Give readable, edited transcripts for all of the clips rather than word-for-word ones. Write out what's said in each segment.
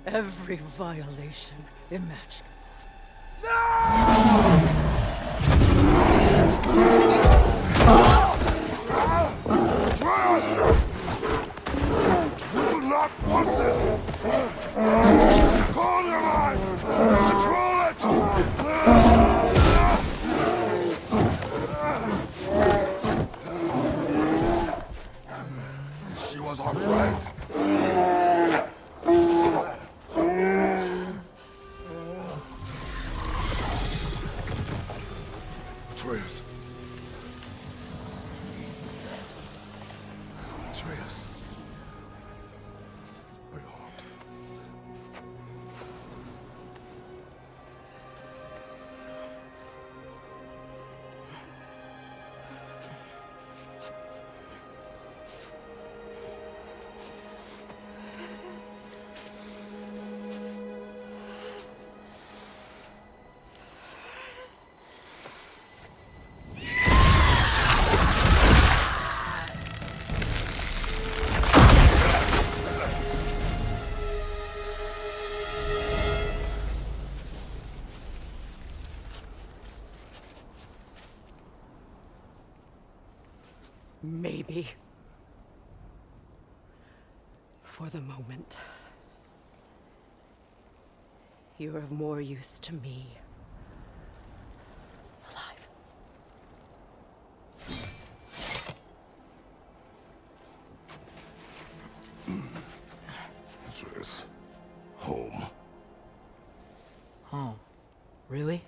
Every violation imaginable. You do not want this! Call your mind! Control it! She was our friend. Atreus. Atreus. My lord. Maybe. For the moment. You're of more use to me. Alive. Atreus. Home. Oh. Really?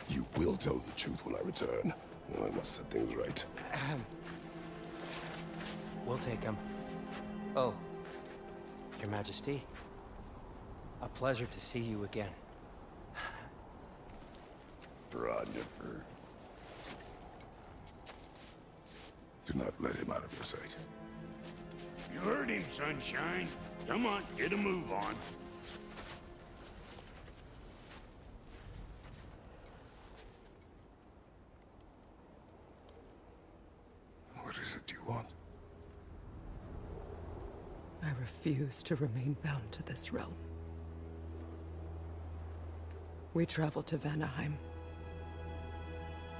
You will tell the truth when I return. I must set things right. We'll take him. Oh, Your Majesty. A pleasure to see you again. Ragnarok. Do not let him out of your sight. You heard him, Sunshine. Come on, get a move on. What is it you want? I refuse to remain bound to this realm. We travel to Vanaheim.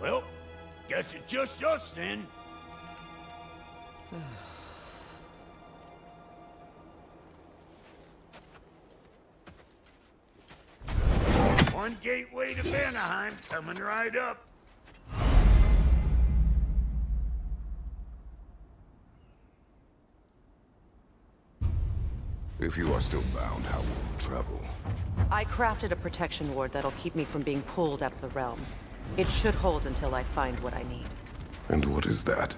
Well, guess it's just us then. One gateway to Vanaheim coming right up. If you are still bound, how will you travel? I crafted a protection ward that'll keep me from being pulled out of the realm. It should hold until I find what I need. And what is that?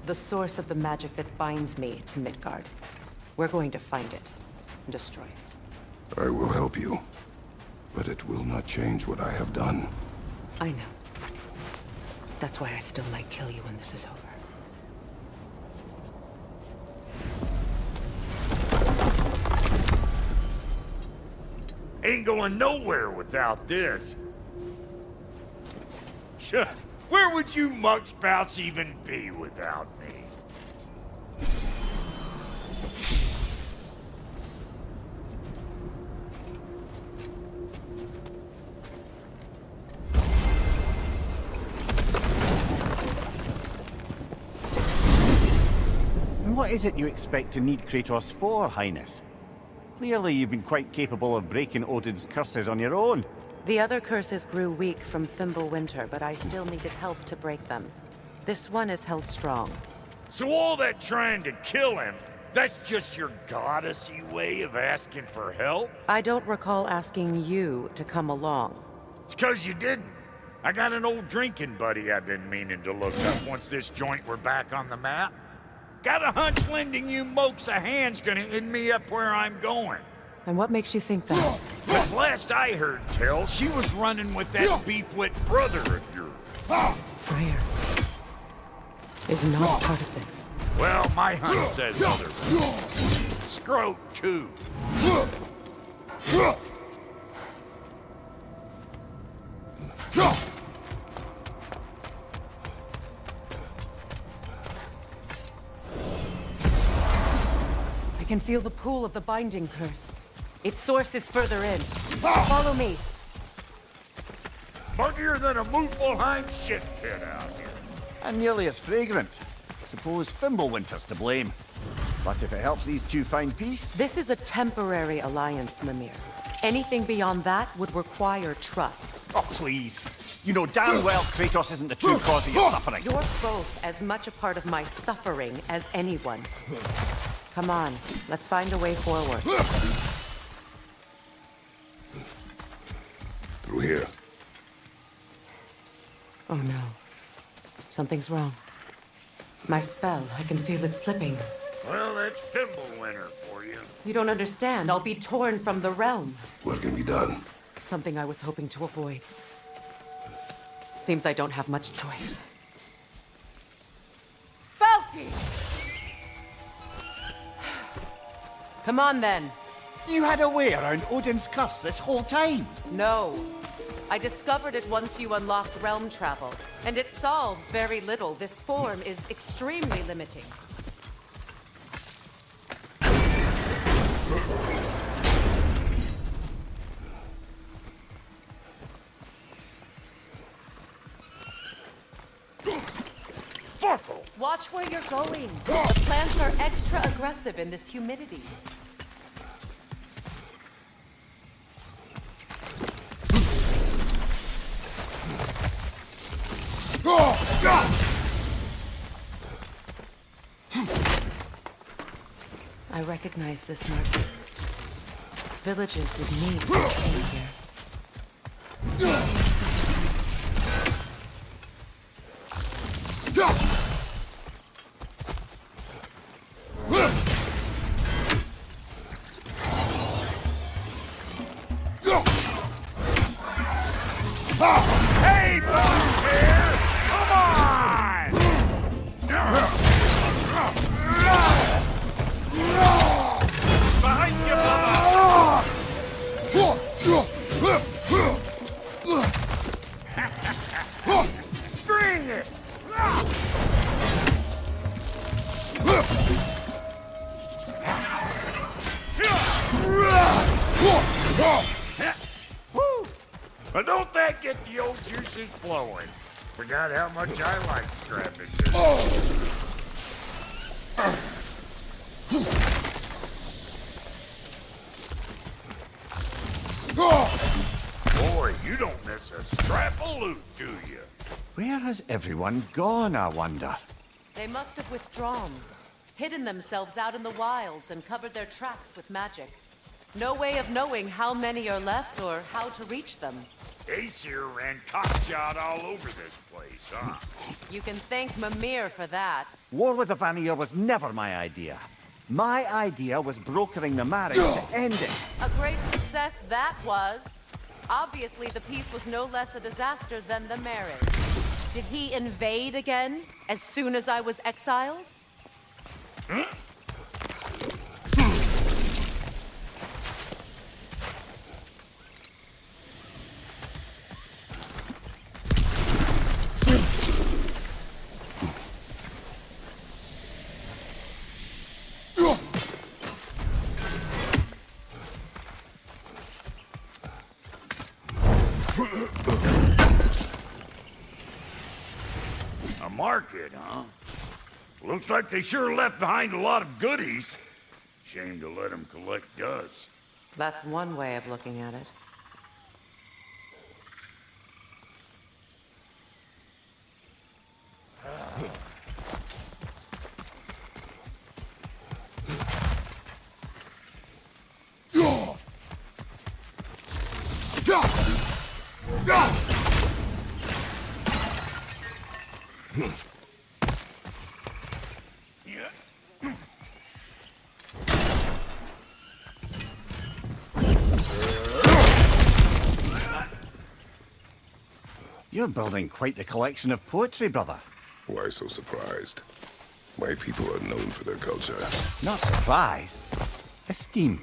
The source of the magic that binds me to Midgard. We're going to find it and destroy it. I will help you. But it will not change what I have done. I know. That's why I still might kill you when this is over. Ain't going nowhere without this. Where would you muckspouts even be without me? And what is it you expect to need Kratos for, Highness? Clearly you've been quite capable of breaking Odin's curses on your own. The other curses grew weak from Fimbulwinter, but I still needed help to break them. This one is held strong. So all that trying to kill him, that's just your goddessy way of asking for help? I don't recall asking you to come along. It's 'cause you didn't. I got an old drinking buddy I've been meaning to look up once this joint were back on the map. Got a hunch lending you mokes a hand's gonna end me up where I'm going. And what makes you think that? But last I heard tell, she was running with that beefwit brother of yours. Freyr is not part of this. Well, my hunch says otherwise. Scrote, too. I can feel the pull of the binding curse. Its source is further in. Follow me. Muggier than a Muspelheim shit pit out here. And nearly as fragrant. Suppose Fimbulwinter's to blame. But if it helps these two find peace... This is a temporary alliance, Mimir. Anything beyond that would require trust. Oh, please. You know damn well Kratos isn't the true cause of your suffering. You're both as much a part of my suffering as anyone. Come on, let's find a way forward. Through here. Oh no. Something's wrong. My spell, I can feel it slipping. Well, that's Fimbulwinter for you. You don't understand. I'll be torn from the realm. What can be done? Something I was hoping to avoid. Seems I don't have much choice. Falky! Come on then. You had a way around Odin's curse this whole time. No. I discovered it once you unlocked realm travel, and it solves very little. This form is extremely limiting. Fuckle! Watch where you're going. The plants are extra aggressive in this humidity. I recognize this market. Villages would need to be here. Hey, Buzzhead! Come on! Behind you, Bubba! Bring it! But don't that get the old juices flowing? Forgot how much I like scrapping this. Boy, you don't miss a scrap of loot, do you? Where has everyone gone, I wonder? They must have withdrawn, hidden themselves out in the wilds and covered their tracks with magic. No way of knowing how many are left or how to reach them. Aesir ran cockshot all over this place, huh? You can thank Mimir for that. War with the Vanir was never my idea. My idea was brokering the marriage to end it. A great success that was. Obviously, the peace was no less a disaster than the marriage. Did he invade again as soon as I was exiled? A market, huh? Looks like they sure left behind a lot of goodies. Shame to let them collect dust. That's one way of looking at it. You're building quite the collection of poetry, brother. Why so surprised? My people are known for their culture. Not surprise. Esteem.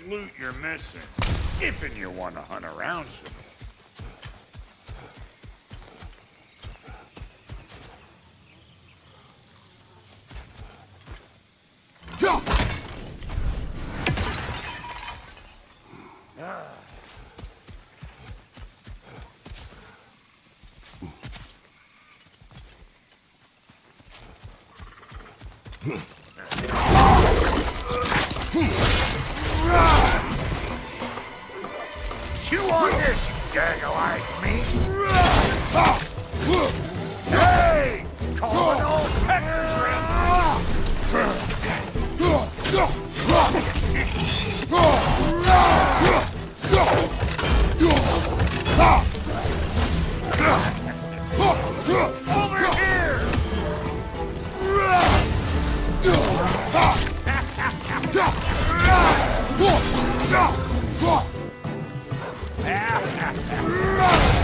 loot you're missing. If and you want to hunt around some. Chew on this, you gaggle-eyed meat! Hey! Calling all peckers over here!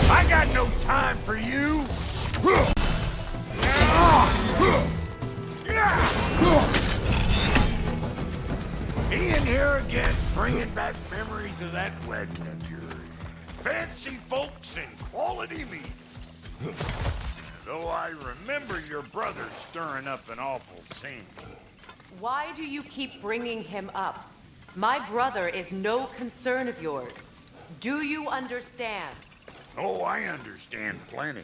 I got no time for you! He in here again, bringing back memories of that wedding of yours. Fancy folks and quality meat. Though I remember your brother stirring up an awful scene. Why do you keep bringing him up? My brother is no concern of yours. Do you understand? Oh, I understand plenty.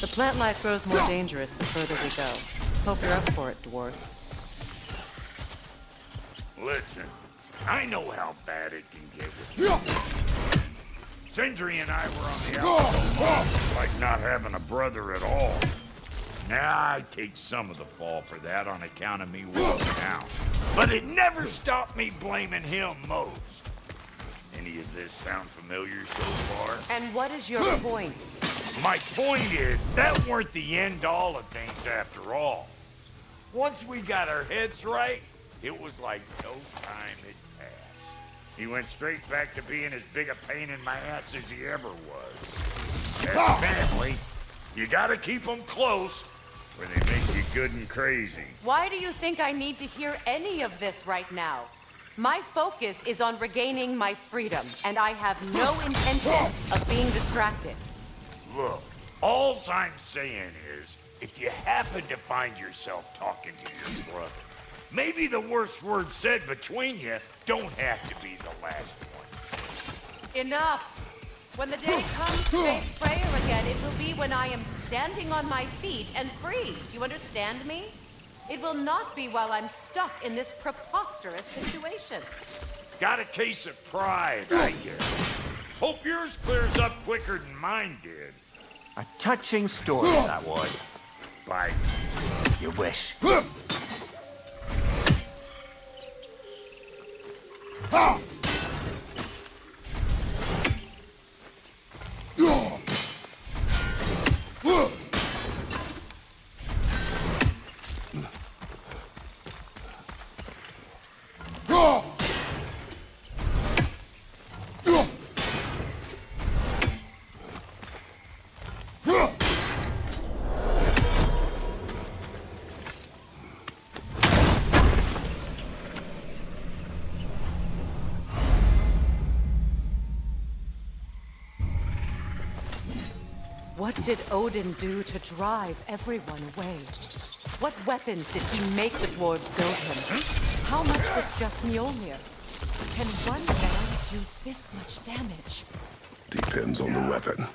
The plant life grows more dangerous the further we go. Hope you're up for it, dwarf. Listen, I know how bad it can get with you. Sindri and I were on the outside, like not having a brother at all. Now I take some of the fall for that on account of me walking out. But it never stopped me blaming him most. Any of this sound familiar so far? And what is your point? My point is, that weren't the end-all of things after all. Once we got our heads right, it was like no time had passed. He went straight back to being as big a pain in my ass as he ever was. As family, you gotta keep them close, or they make you good and crazy. Why do you think I need to hear any of this right now? My focus is on regaining my freedom, and I have no intention of being distracted. Look, all I'm saying is, if you happen to find yourself talking to your brother, maybe the worst word said between you don't have to be the last one. Enough! When the day comes to face prayer again, it will be when I am standing on my feet and free. Do you understand me? It will not be while I'm stuck in this preposterous situation. Got a case of pride, I guess. Hope yours clears up quicker than mine did. A touching story, that was. Bye. You wish. What did Odin do to drive everyone away? What weapons did he make the dwarves build him? How much was just Mjolnir? Can one man do this much damage? Depends on the weapon.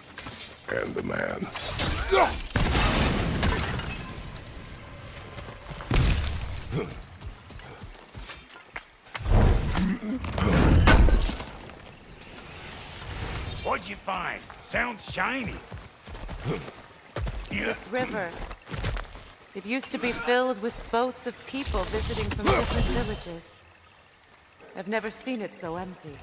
And the man. What'd you find? Sounds shiny. This river. It used to be filled with boats of people visiting from different villages. I've never seen it so empty.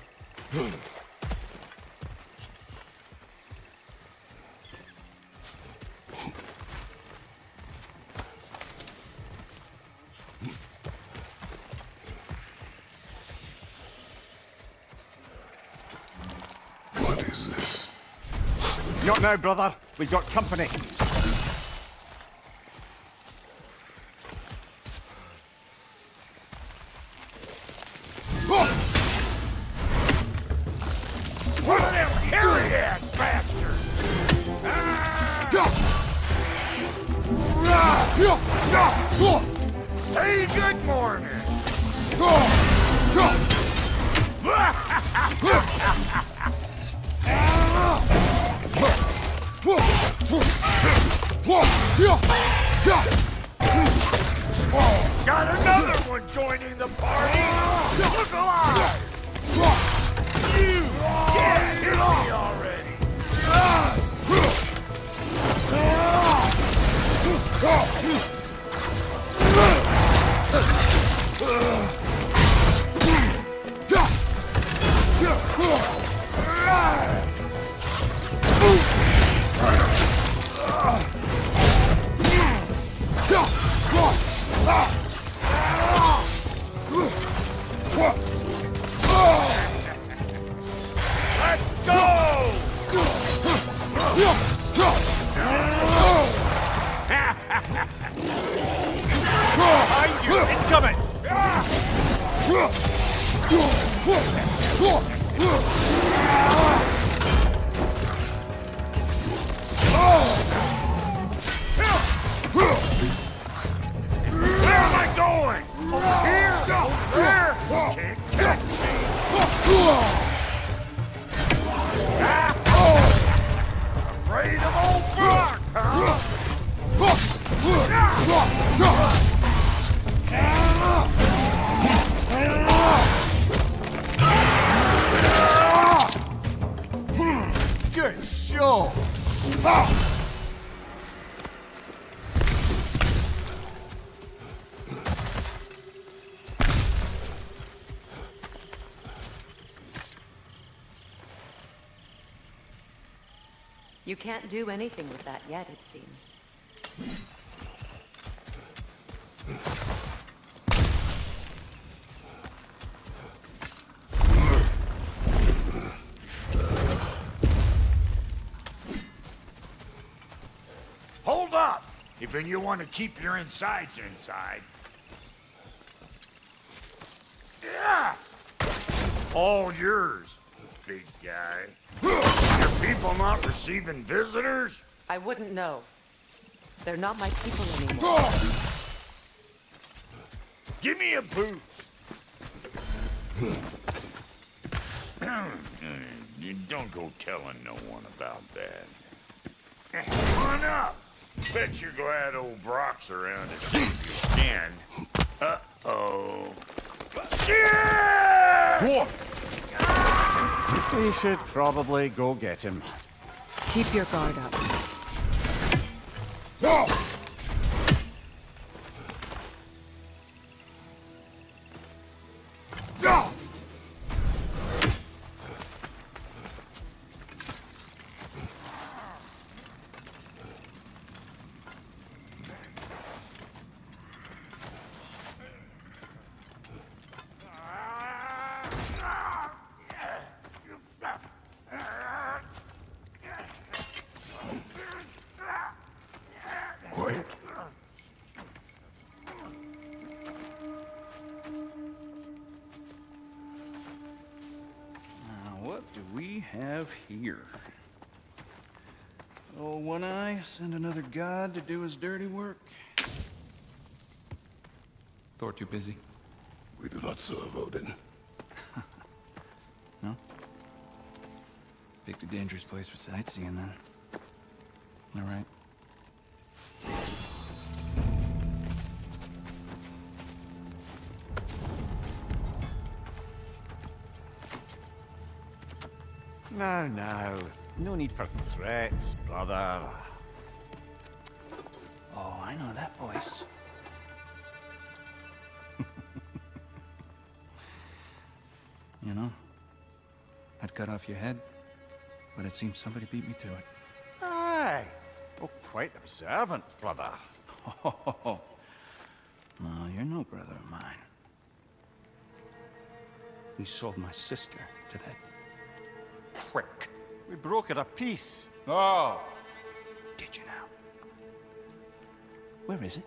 What is this? Not now, brother. We've got company. One of them hairy-ass bastards! Say good morning! Got another one joining the party! Look alive! You! Yeah, hit me already! Let's go! Behind you! Incoming! Where am I going? Over here? Over there? Can't catch me! Afraid of old Brock, huh? Good show! You can't do anything with that yet, it seems. Hold up! If you want to keep your insides inside. Yeah! All yours, big guy. Your people not receiving visitors? I wouldn't know. They're not my people anymore. Give me a boost. You don't go telling no one about that. Come on up. Bet you're glad old Brock's around to see if you can. Uh-oh. Shit! We should probably go get him. Keep your guard up. Quiet. Now, what do we have here? Oh, One Eye, send another god to do his dirty work? Thor too busy? We do not serve Odin. No? Picked a dangerous place for sightseeing, then. All right. Now. No need for threats, brother. Oh, I know that voice. You know, I'd cut off your head, but it seems somebody beat me to it. Aye. Oh, quite observant, brother. Oh, no, you're no brother of mine. You sold my sister to that prick. We brokered a peace. Oh! Did you now? Where is it?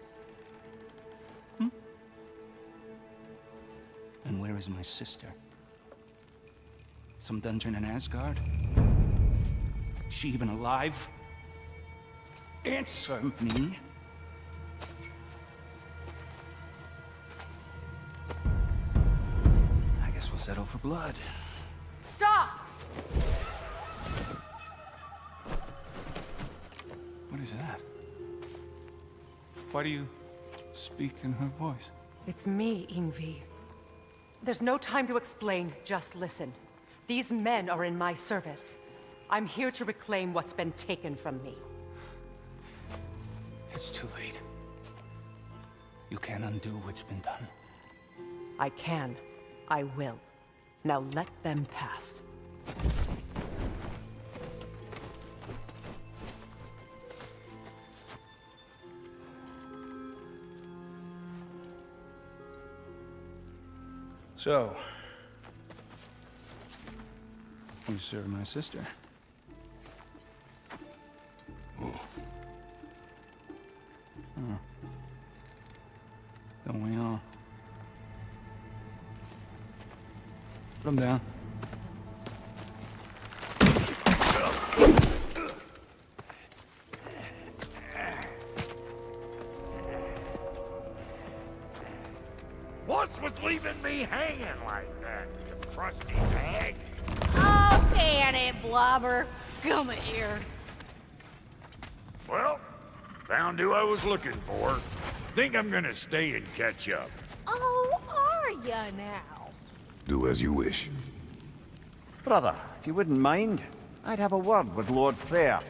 And where is my sister? Some dungeon in Asgard? Is she even alive? Answer me. I guess we'll settle for blood. Stop! What is that? Why do you speak in her voice? It's me, Ingvi. There's no time to explain, just listen. These men are in my service. I'm here to reclaim what's been taken from me. It's too late. You can't undo what's been done. I can. I will. Now let them pass. So, you serve my sister. Oh. Don't we all? Put him down. What's with leaving me hanging like that, you crusty hag? Oh, can it, Blobber? Come here. Well, found who I was looking for. Think I'm gonna stay and catch up. Oh, are ya now? Do as you wish. Brother, if you wouldn't mind, I'd have a word with Lord Freyr.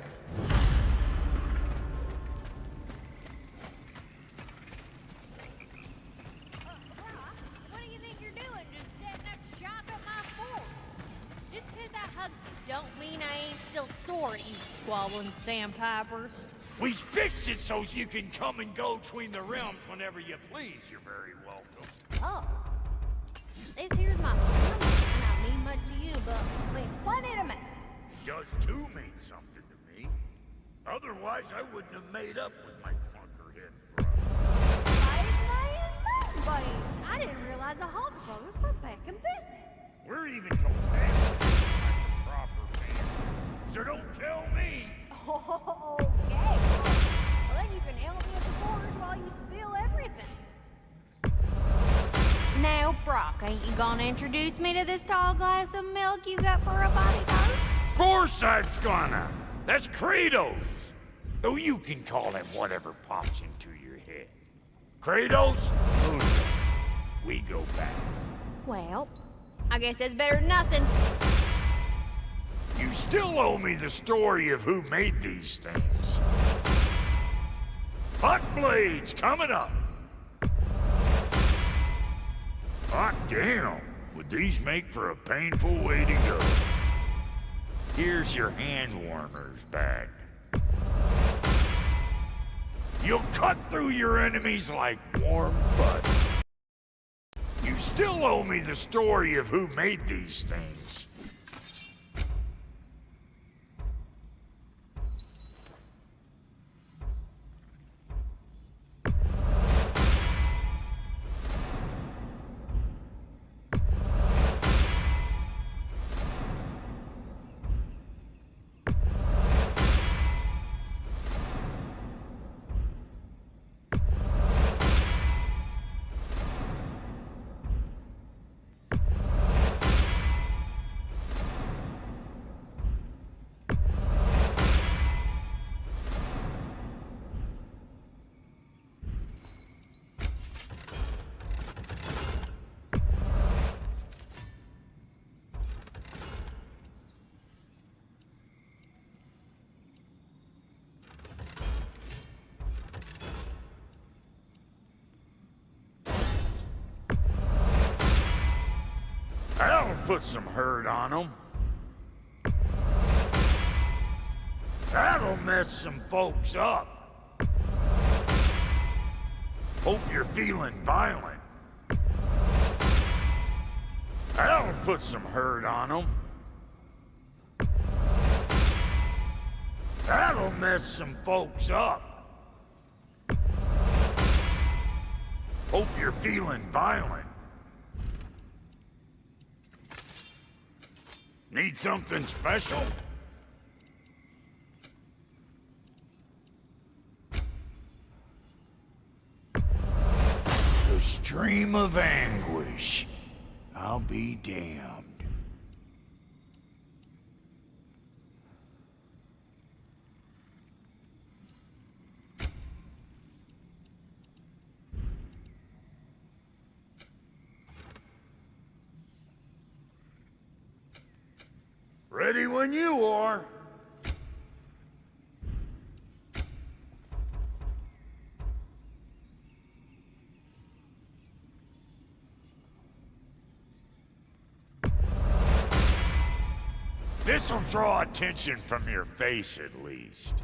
What do you think you're doing? Just setting up shop at my fort? Just 'cause I hugged you don't mean I ain't still sore, you squabbling sandpipers. We fixed it so you can come and go between the realms whenever you please. You're very welcome. Oh. This here's my stomach. I don't mean much to you, but wait, what did I make? Does too mean something to me. Otherwise, I wouldn't have made up with my clunker head brother. I didn't realize the Hobgoblins were back in business. We're even going back like a proper man. So don't tell me. Okay. Well, then you can help me at the quarters while you spill everything. Now, Brock, ain't you gonna introduce me to this tall glass of milk you got for a bodyguard? Of course I'm gonna. That's Kratos. Though you can call him whatever pops into your head. Kratos? We go back. Well, I guess that's better than nothing. You still owe me the story of who made these things. Hot blades coming up. Hot damn. Would these make for a painful way to go? Here's your hand warmers back. You'll cut through your enemies like warm butter. You still owe me the story of who made these things. put some hurt on them. That'll mess some folks up. Hope you're feeling violent. That'll put some hurt on them. That'll mess some folks up. Hope you're feeling violent. Need something special? The stream of anguish. I'll be damned. Ready when you are. This'll draw attention from your face, at least.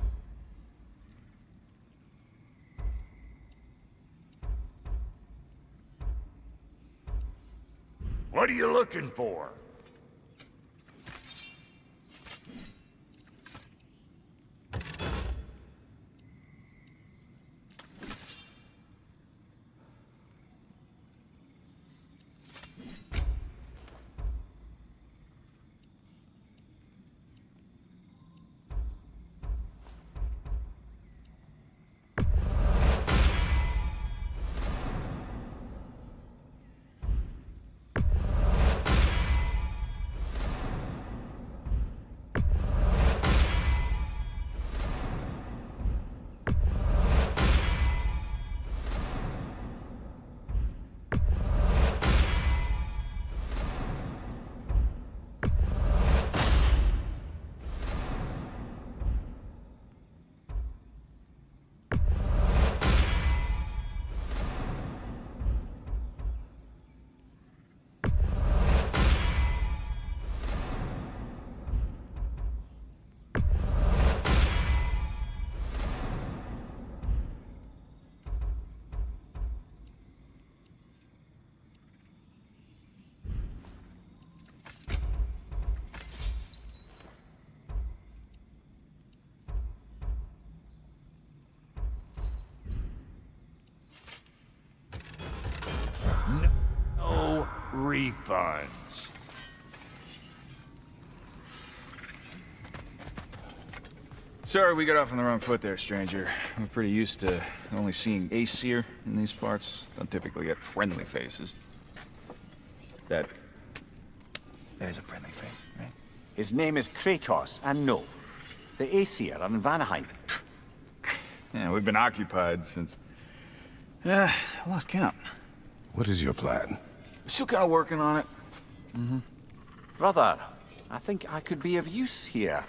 What are you looking for? No refunds. Sorry we got off on the wrong foot there, stranger. I'm pretty used to only seeing Aesir in these parts. Don't typically get friendly faces. That is a friendly face, right? His name is Kratos, and no, the Aesir are in Vanaheim. Yeah, we've been occupied since... I lost count. What is your plan? Still kind of working on it. Brother, I think I could be of use here.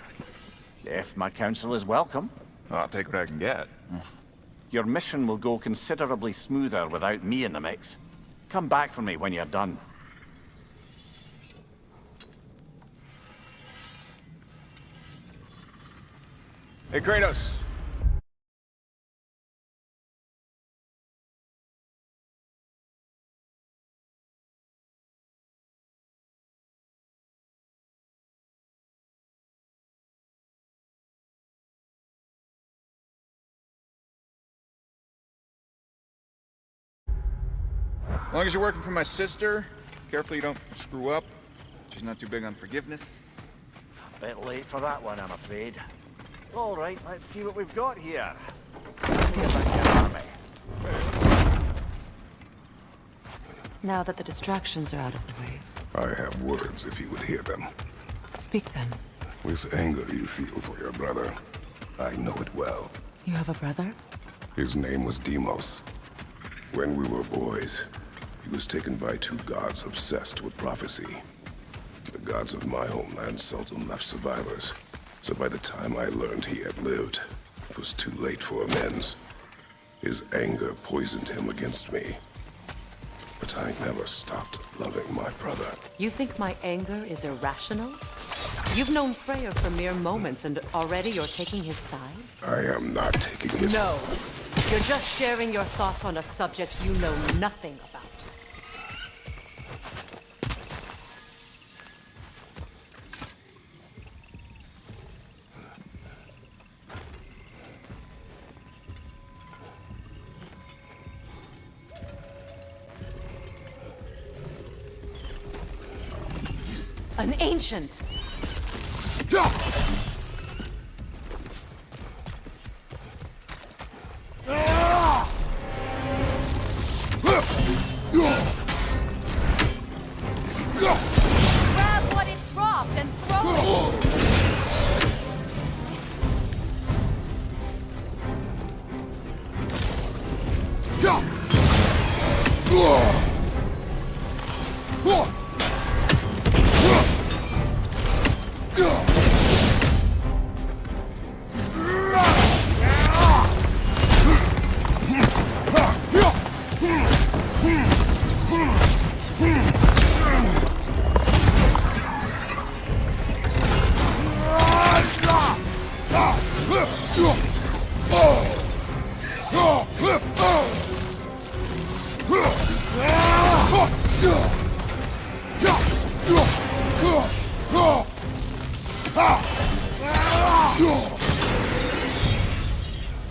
If my counsel is welcome. Well, I'll take what I can get. Your mission will go considerably smoother without me in the mix. Come back for me when you're done. Hey, Kratos. As long as you're working for my sister, careful you don't screw up. She's not too big on forgiveness. A bit late for that one, I'm afraid. All right, let's see what we've got here. Now that the distractions are out of the way, I have words if you would hear them. speak then. This anger you feel for your brother, I know it well. You have a brother? His name was Deimos. When we were boys, he was taken by two gods obsessed with prophecy. The gods of my homeland seldom left survivors, so by the time I learned he had lived, it was too late for amends. His anger poisoned him against me. A but I never stopped loving my brother. You think my anger is irrational? You've known Freyr for mere moments, and already you're taking his side? I am not taking his... No. You're just sharing your thoughts on a subject you know nothing about. An ancient! Grab what it dropped and throw it!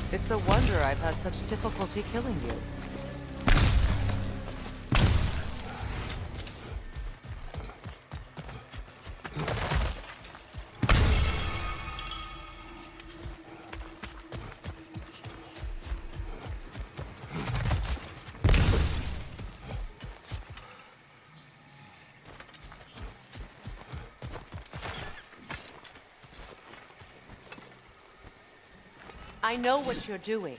It's a wonder I've had such difficulty killing you. I know what you're doing.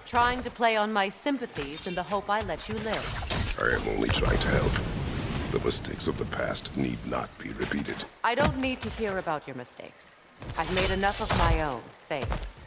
Trying to play on my sympathies in the hope I let you live. I am only trying to help. The mistakes of the past need not be repeated. I don't need to hear about your mistakes. I've made enough of my own, thanks.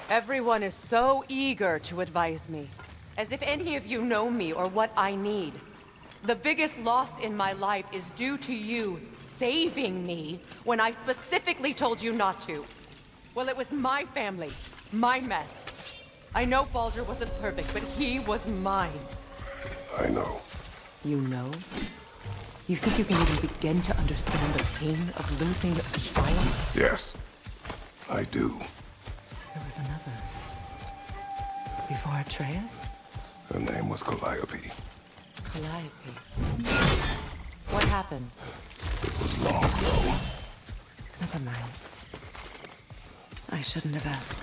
Everyone is so eager to advise me, as if any of you know me or what I need. The biggest loss in my life is due to you saving me when I specifically told you not to. Well, it was my family, my mess. I know Baldur wasn't perfect, but he was mine. I know. You know? You think you can even begin to understand the pain of losing a child? Yes, I do. There was another. Before Atreus? Her name was Calliope. Calliope. What happened? It was long ago. Never mind. I shouldn't have asked.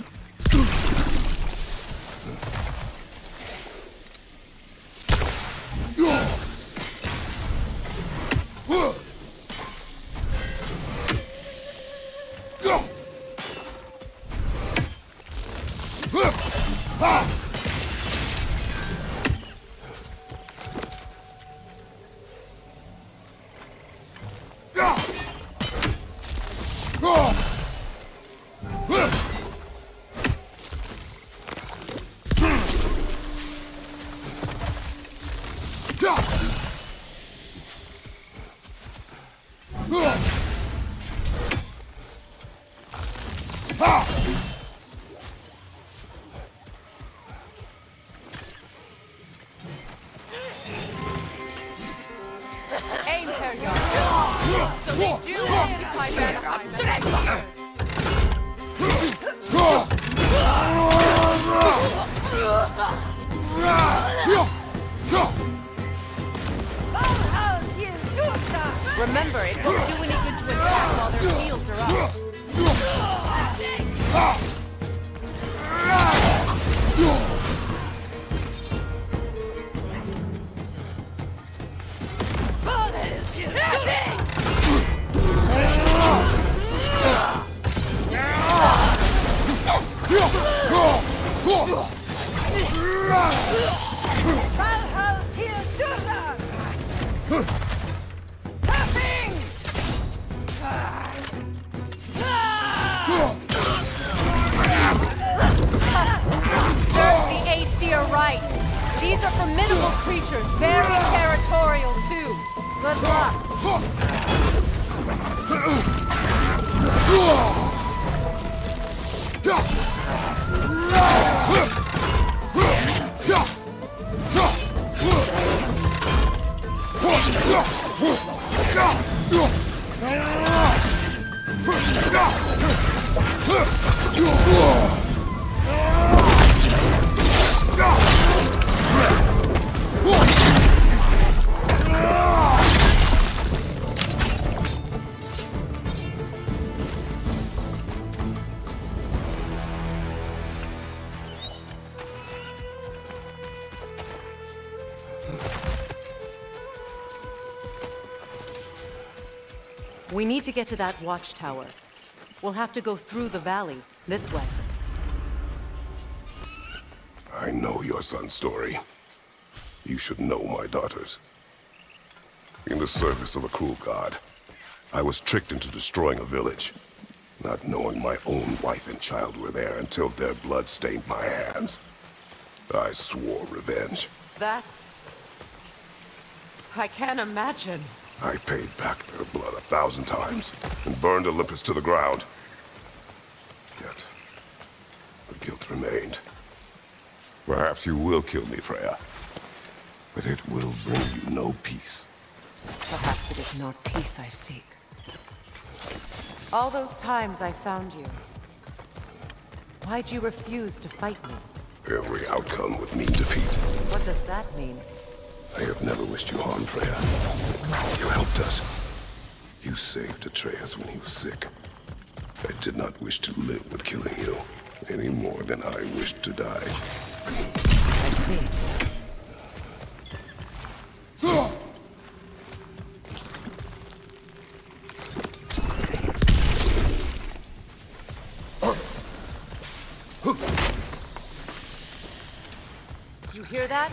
mine, Herr Jarl. So they do occupy Vanaheim. Remember, it won't do any good to attack while their shields are up. The AC are right. These are formidable creatures, very territorial too. Good luck. We need to get to that watchtower. We'll have to go through the valley, this way. I know your son's story. You should know my daughter's. In the service of a cruel god, I was tricked into destroying a village, not knowing my own wife and child were there until their blood stained my hands. I swore revenge. That's... I can't imagine. I paid back their blood 1,000 times and burned Olympus to the ground. Yet, the guilt remained. Perhaps you will kill me, Freya, but it will bring you no peace. Perhaps it is not peace I seek. All those times I found you, why'd you refuse to fight me? Every outcome would mean defeat. What does that mean? I have never wished you harm, Freya. You helped us. You saved Atreus when he was sick. I did not wish to live with killing you, any more than I wished to die. I see. You hear that?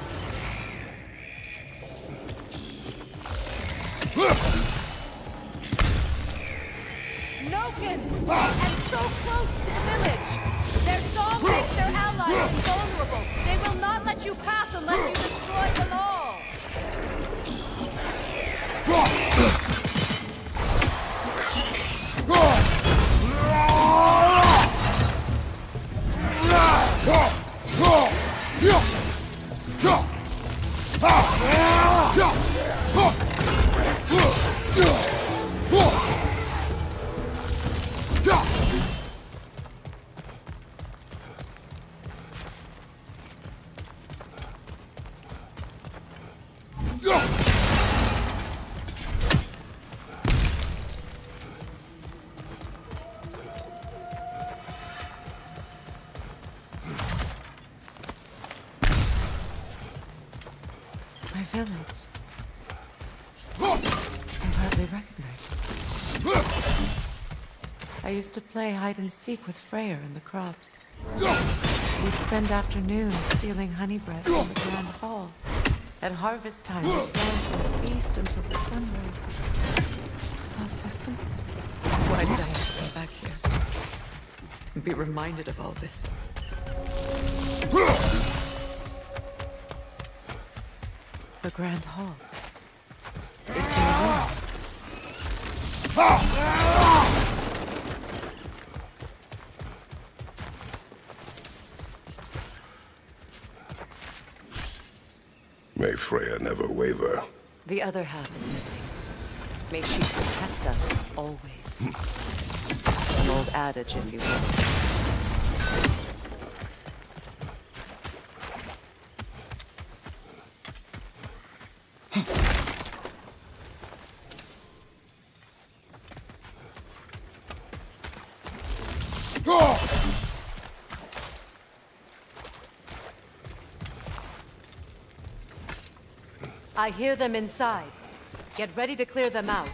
Noken! And so close to the village! Their song makes their allies invulnerable! They will not let you pass unless you destroy them all! My village. I hardly recognize it. I used to play hide and seek with Freyr in the crops. We'd spend afternoons stealing honey bread from the grand hall. At harvest time, we'd dance and feast until the sun rose. It was all so simple. Why did I have to come back here? And be reminded of all this? The grand hall. It's in the room. May Freya never waver. The other half is missing. May she protect us always. An old adage, if you will. I hear them inside. Get ready to clear them out.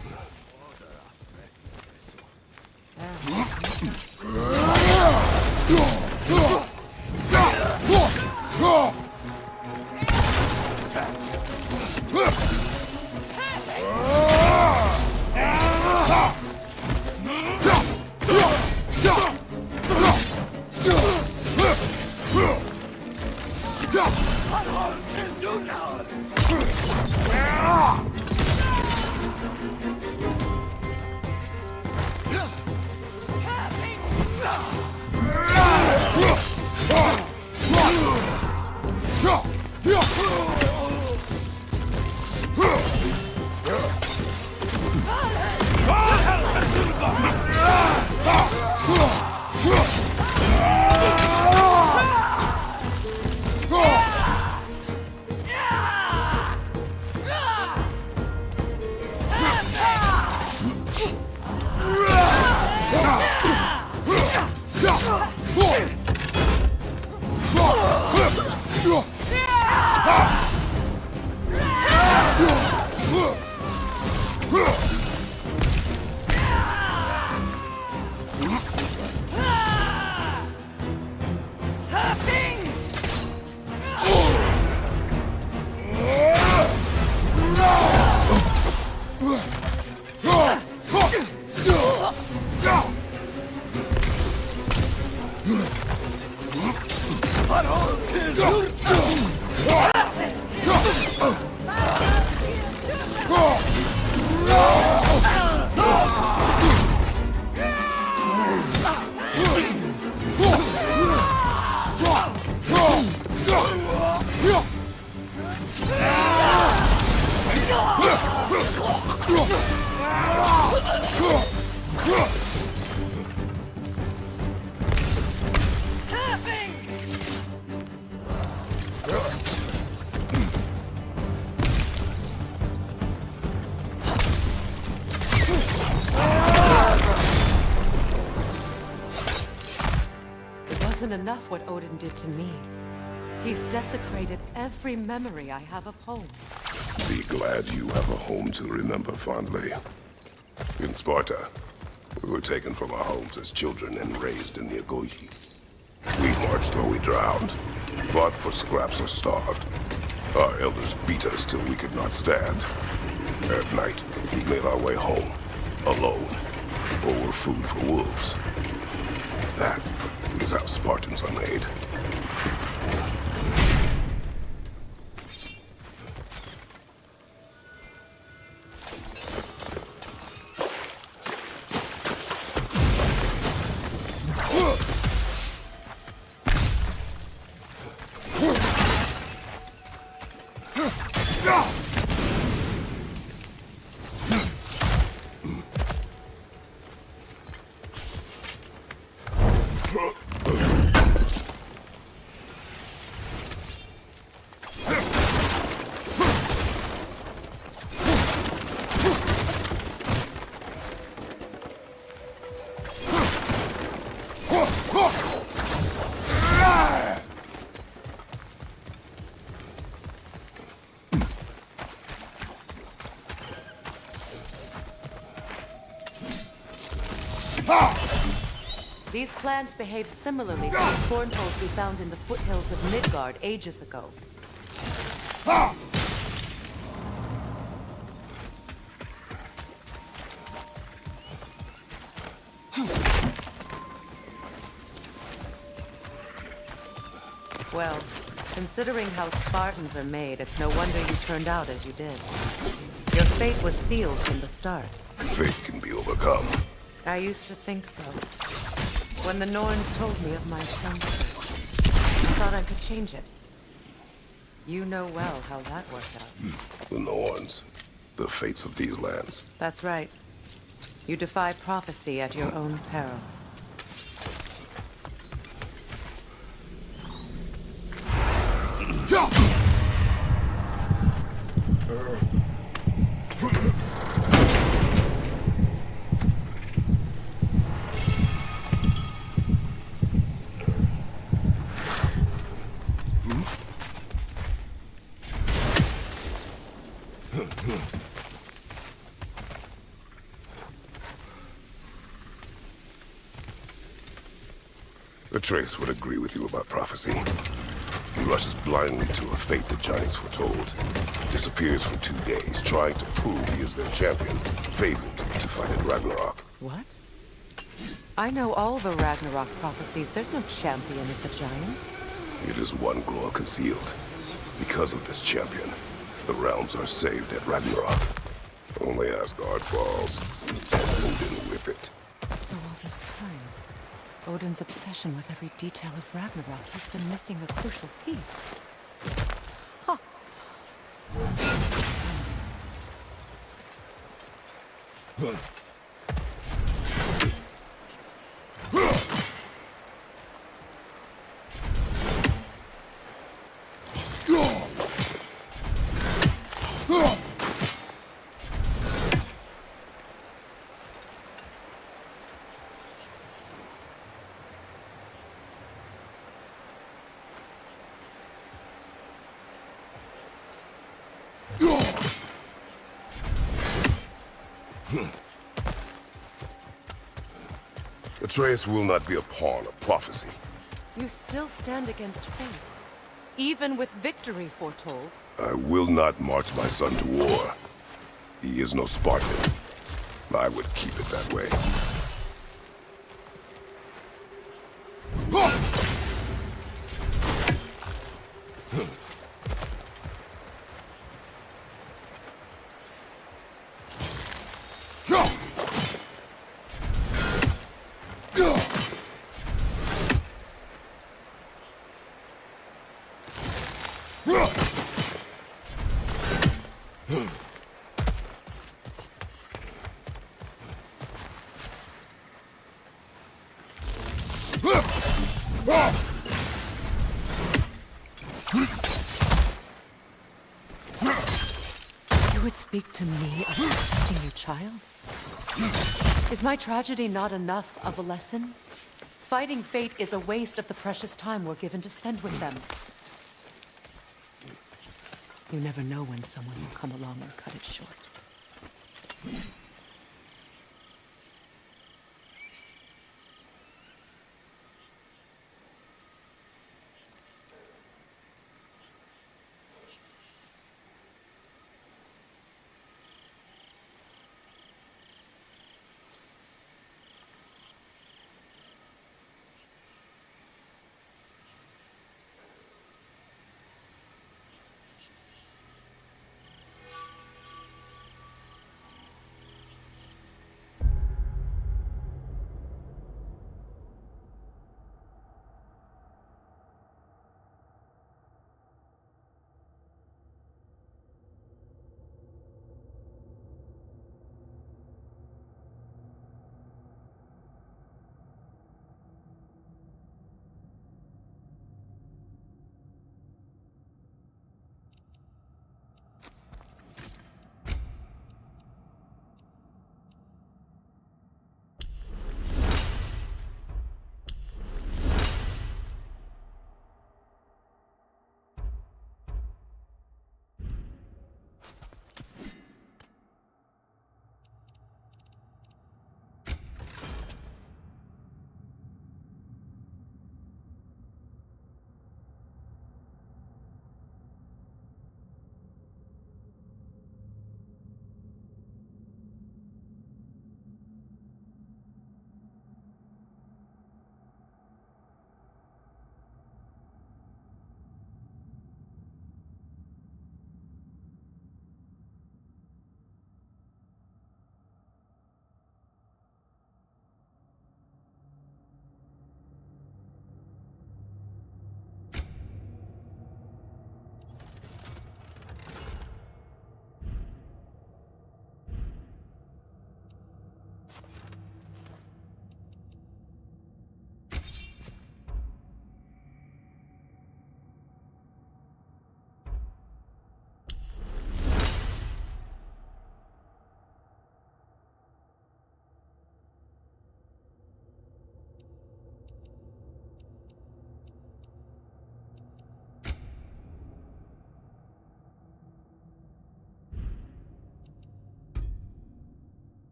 Enough what Odin did to me. He's desecrated every memory I have of home. Be glad you have a home to remember fondly. In Sparta, we were taken from our homes as children and raised in the iqoo. We marched or we drowned, fought for scraps or starved. Our elders beat us till we could not stand. At night, we made our way home, alone, or were food for wolves. That is how Spartans are made. These plants behave similarly to the spawn holes we found in the foothills of Midgard ages ago. Well, considering how Spartans are made, it's no wonder you turned out as you did. Your fate was sealed from the start. Fate can be overcome. I used to think so. When the Norns told me of my son's fate, I thought I could change it. You know well how that worked out. The Norns. the fates of these lands. That's right. You defy prophecy at your own peril. Atreus would agree with you about prophecy. He rushes blindly to a fate the giants foretold. Disappears for 2 days, trying to prove he is their champion, fabled to fight in Ragnarok. What? I know all the Ragnarok prophecies. There's no champion of the giants. It is one glow concealed. Because of this champion, the realms are saved at Ragnarok. Only Asgard falls, and Odin with it. So all this time, Odin's obsession with every detail of Ragnarok, he's been missing a crucial piece. Huh. Atreus will not be a pawn of prophecy. You still stand against fate, even with victory foretold. I will not march my son to war. He is no Spartan. I would keep it that way. You would speak to me of protecting your child? Is my tragedy not enough of a lesson? Fighting fate is a waste of the precious time we're given to spend with them. You never know when someone will come along and cut it short.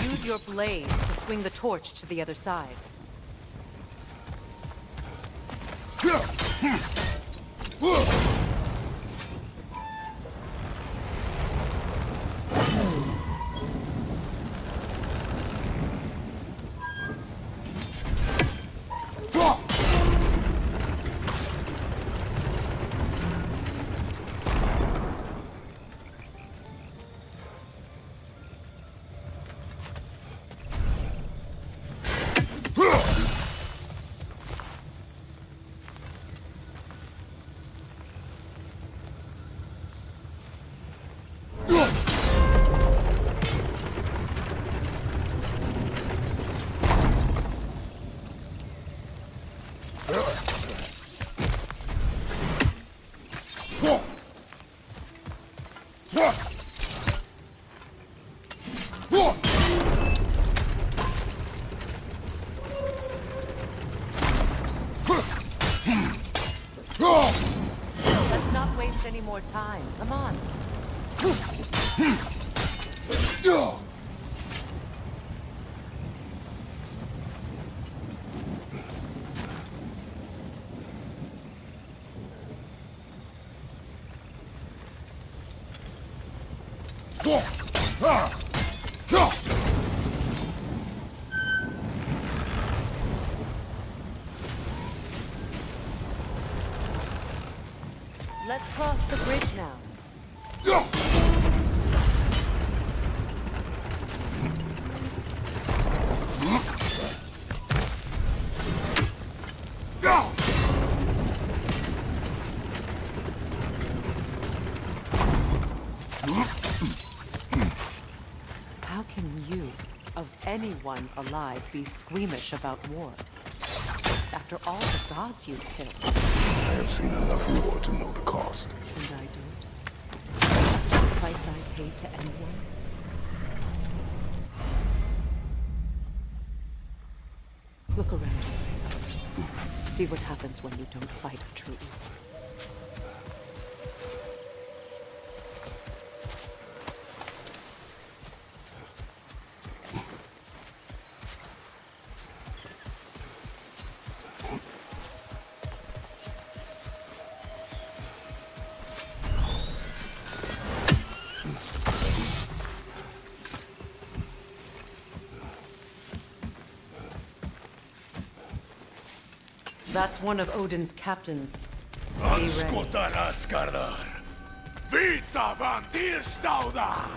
Use your blade to swing the torch to the other side. Let's not waste any more time. Come on. Let's cross the bridge now. How can you, of anyone alive, be squeamish about war? After all the gods you've killed. I have seen enough war to know the cost. And I don't. The price I paid to end one. Look around you. See what happens when you don't fight a true evil. That's one of Odin's captains. Be ready. Vita van Dierstauda!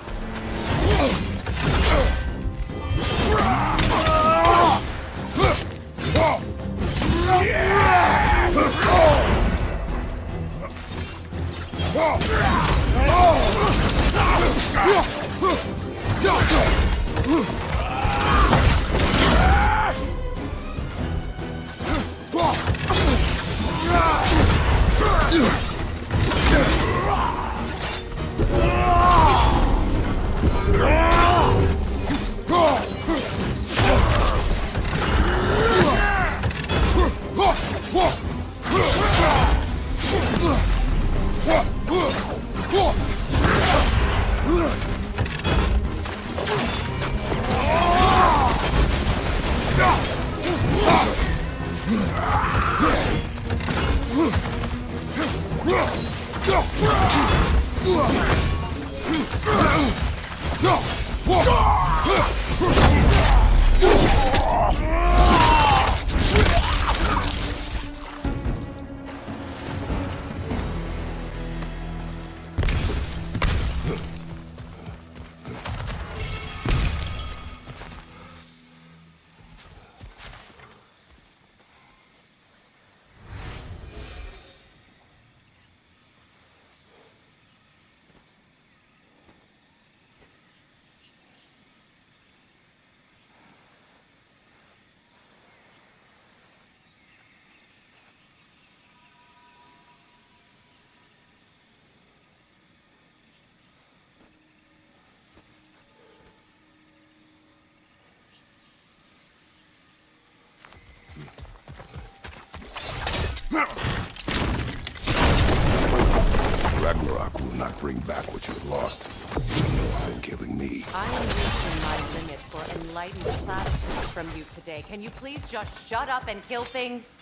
Ragnarok will not bring back what you have lost. No than killing me. I am reaching my limit for enlightened platitudes from you today. Can you please just shut up and kill things?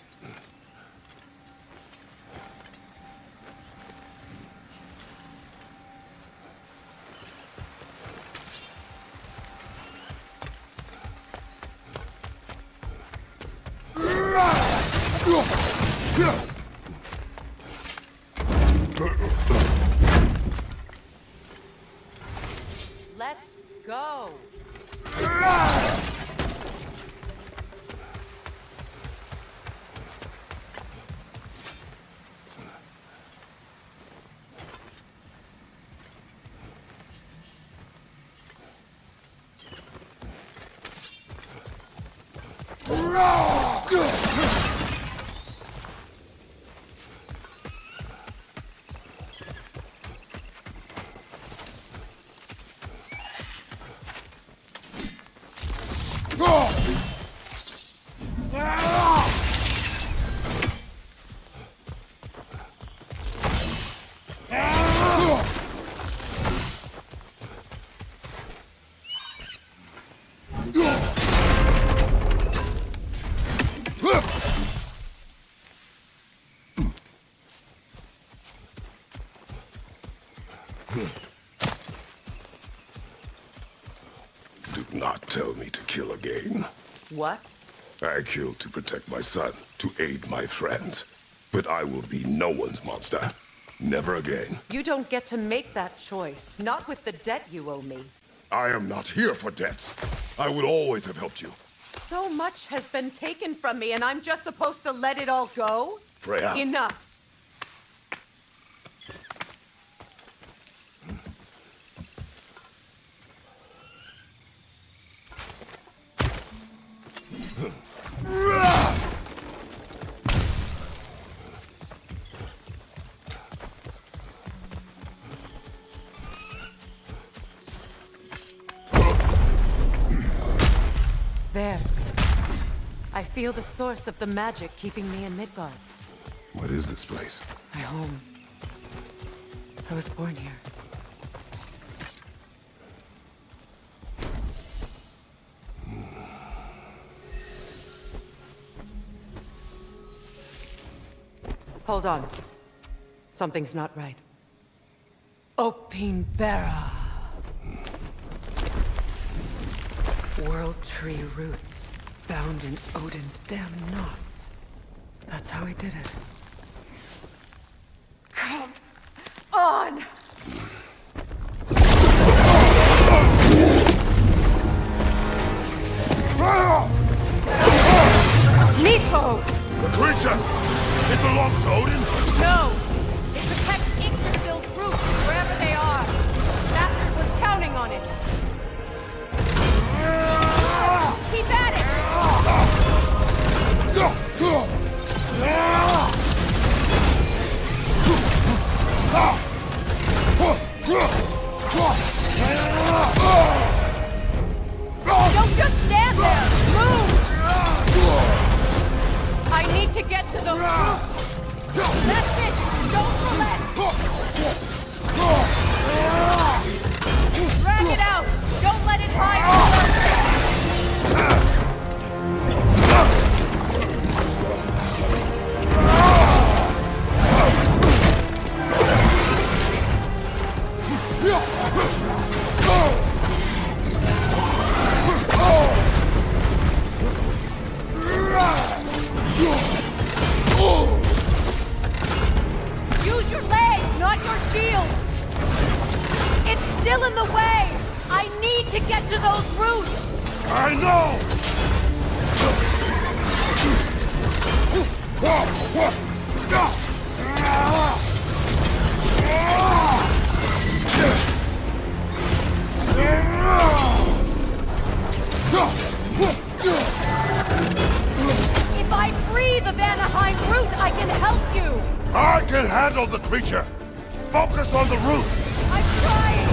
Let's go. Do not tell me to kill again. What? I killed to protect my son, to aid my friends. But I will be no one's monster. Never again. You don't get to make that choice. Not with the debt you owe me. I am not here for debts. I would always have helped you. So much has been taken from me, and I'm just supposed to let it all go? Freya. Enough. There. I feel the source of the magic keeping me in Midgard. What is this place? My home. I was born here. Hold on. Something's not right. Opinbera. World tree roots, bound in Odin's damn knots. That's how he did it. Come on! Nico! The creature! It belongs to Odin? No! It protects Yggdrasil's roots wherever they are. Bastard was counting on it. Keep at it! Don't just stand there! Move! I need to get to the roof! That's it! Don't relent! Drag it out! Don't let it hide! Use your legs, not your shield! It's still in the way! I need to get to those roots! I know! If I free the Vanaheim root, I can help you! I can handle the creature! Focus on the root! I'm trying!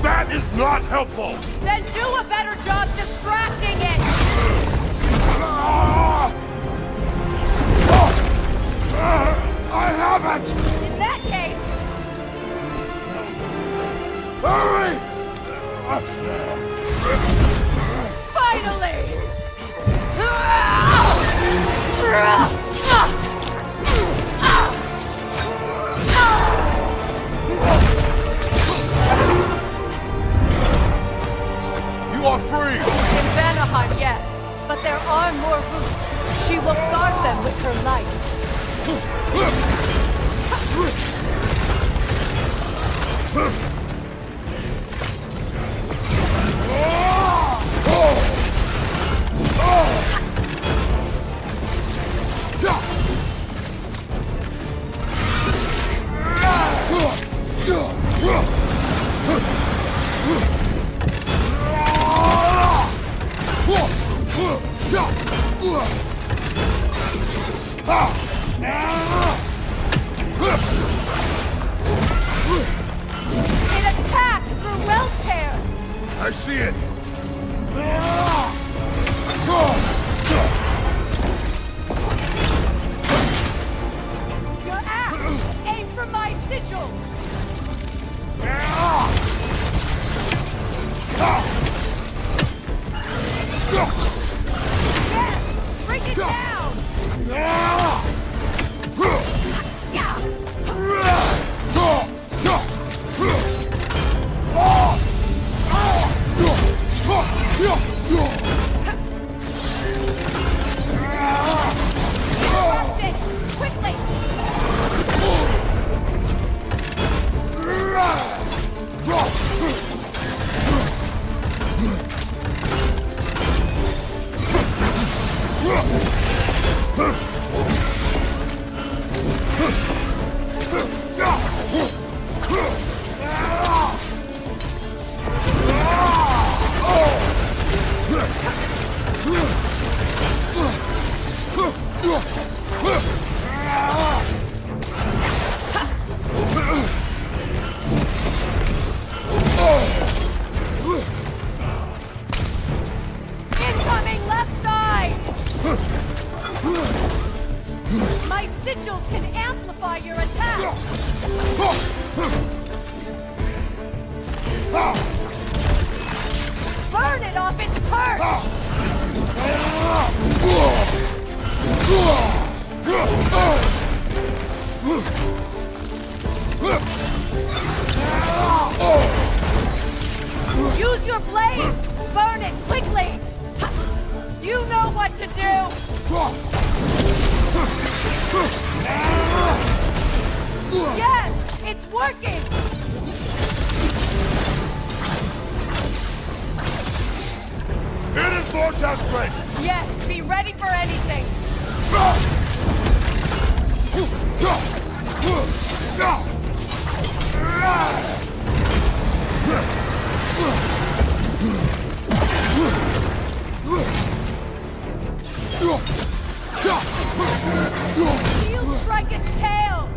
That is not helpful! Then do a better job distracting it! I haven't! In that case, Hurry! finally! You are free! In Vanaheim, yes. But there are more routes. She will guard them with her life. It attacked through well tears. I see it! Your axe! Aim for my sigils! Yes! Bring it down! Interrupt it! Quickly! Incoming left side! My sigils can amplify your attack! Burn it off its perch! Use your blade! Burn it quickly! You know what to do! Yes! It's working! It is vortex break! Yes, be ready for anything! Shield strike its tail!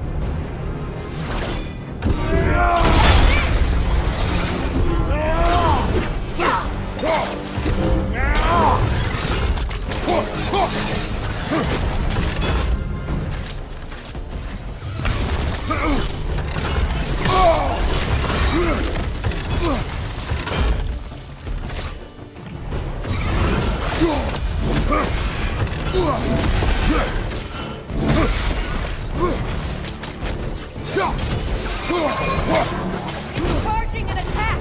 Charging an attack!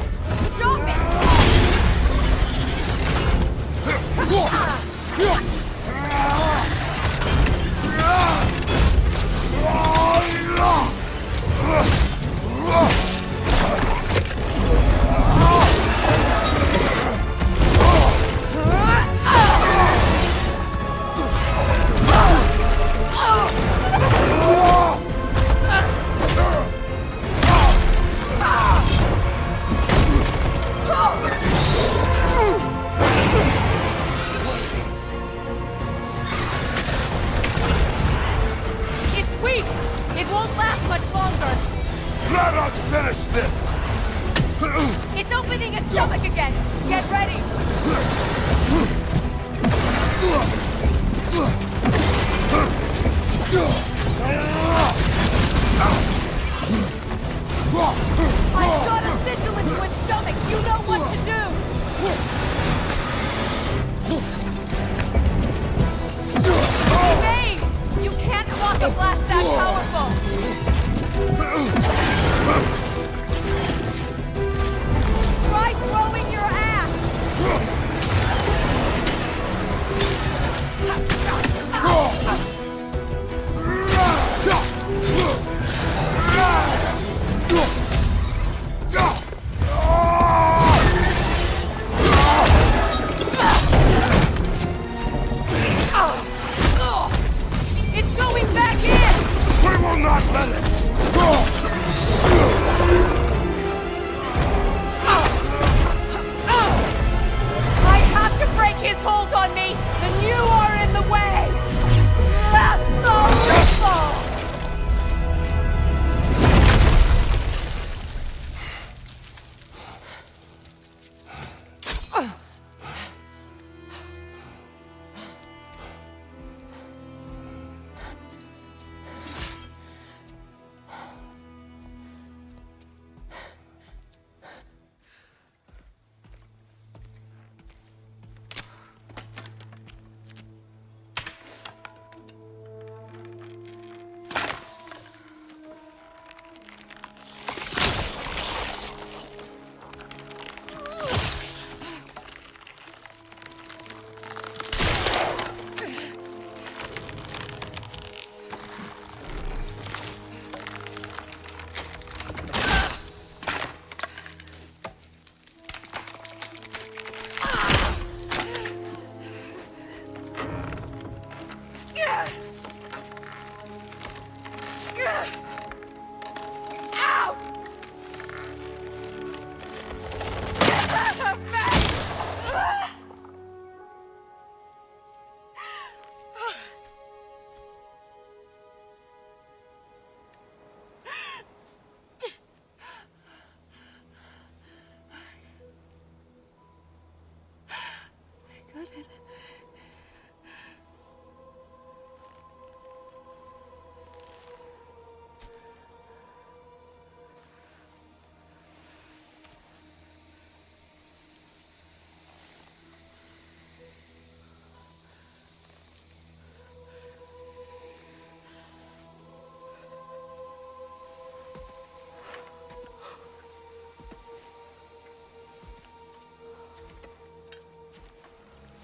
Stop it! It's opening its stomach again! Get ready! I've got a sigil into its stomach! You know what to do! Evade! You can't block a blast that powerful! Try throwing your axe! It's going back in! We will not let it! I have to break his hold on me, and you are in the way! That's so awful!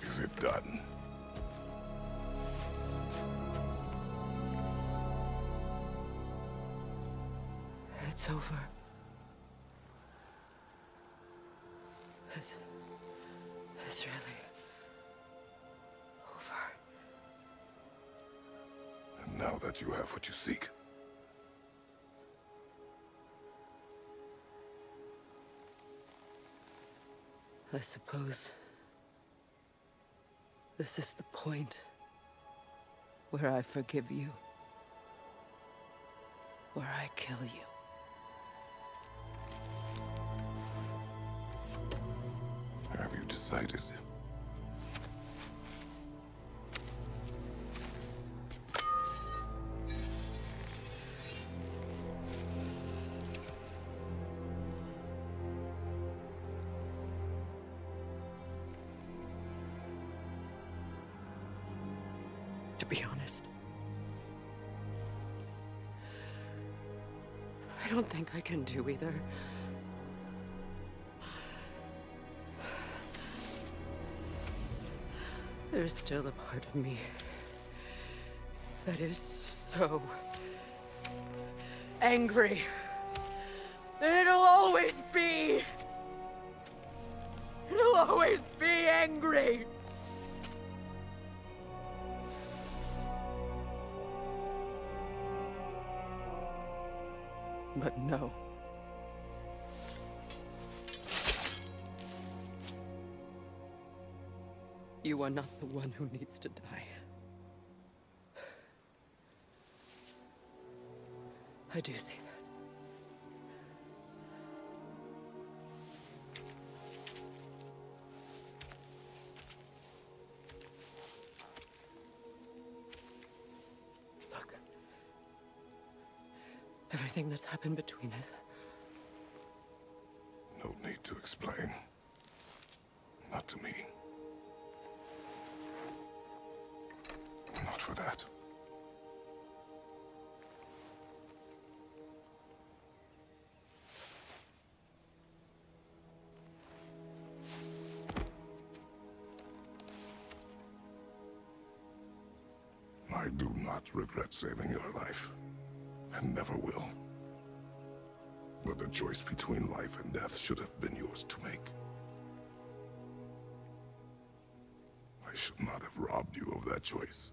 Is it done? It's over. It's really over. And now that you have what you seek, I suppose this is the point where I forgive you, where I kill you. have you decided? To be honest, I don't think I can do either. There's still a part of me that is so angry. And it'll always be. It'll always be angry. But no. You are not the one who needs to die. I do see everything that's happened between us. No need to explain. Not to me. Not for that. I do not regret saving your life, and never will. But the choice between life and death should have been yours to make. I should not have robbed you of that choice.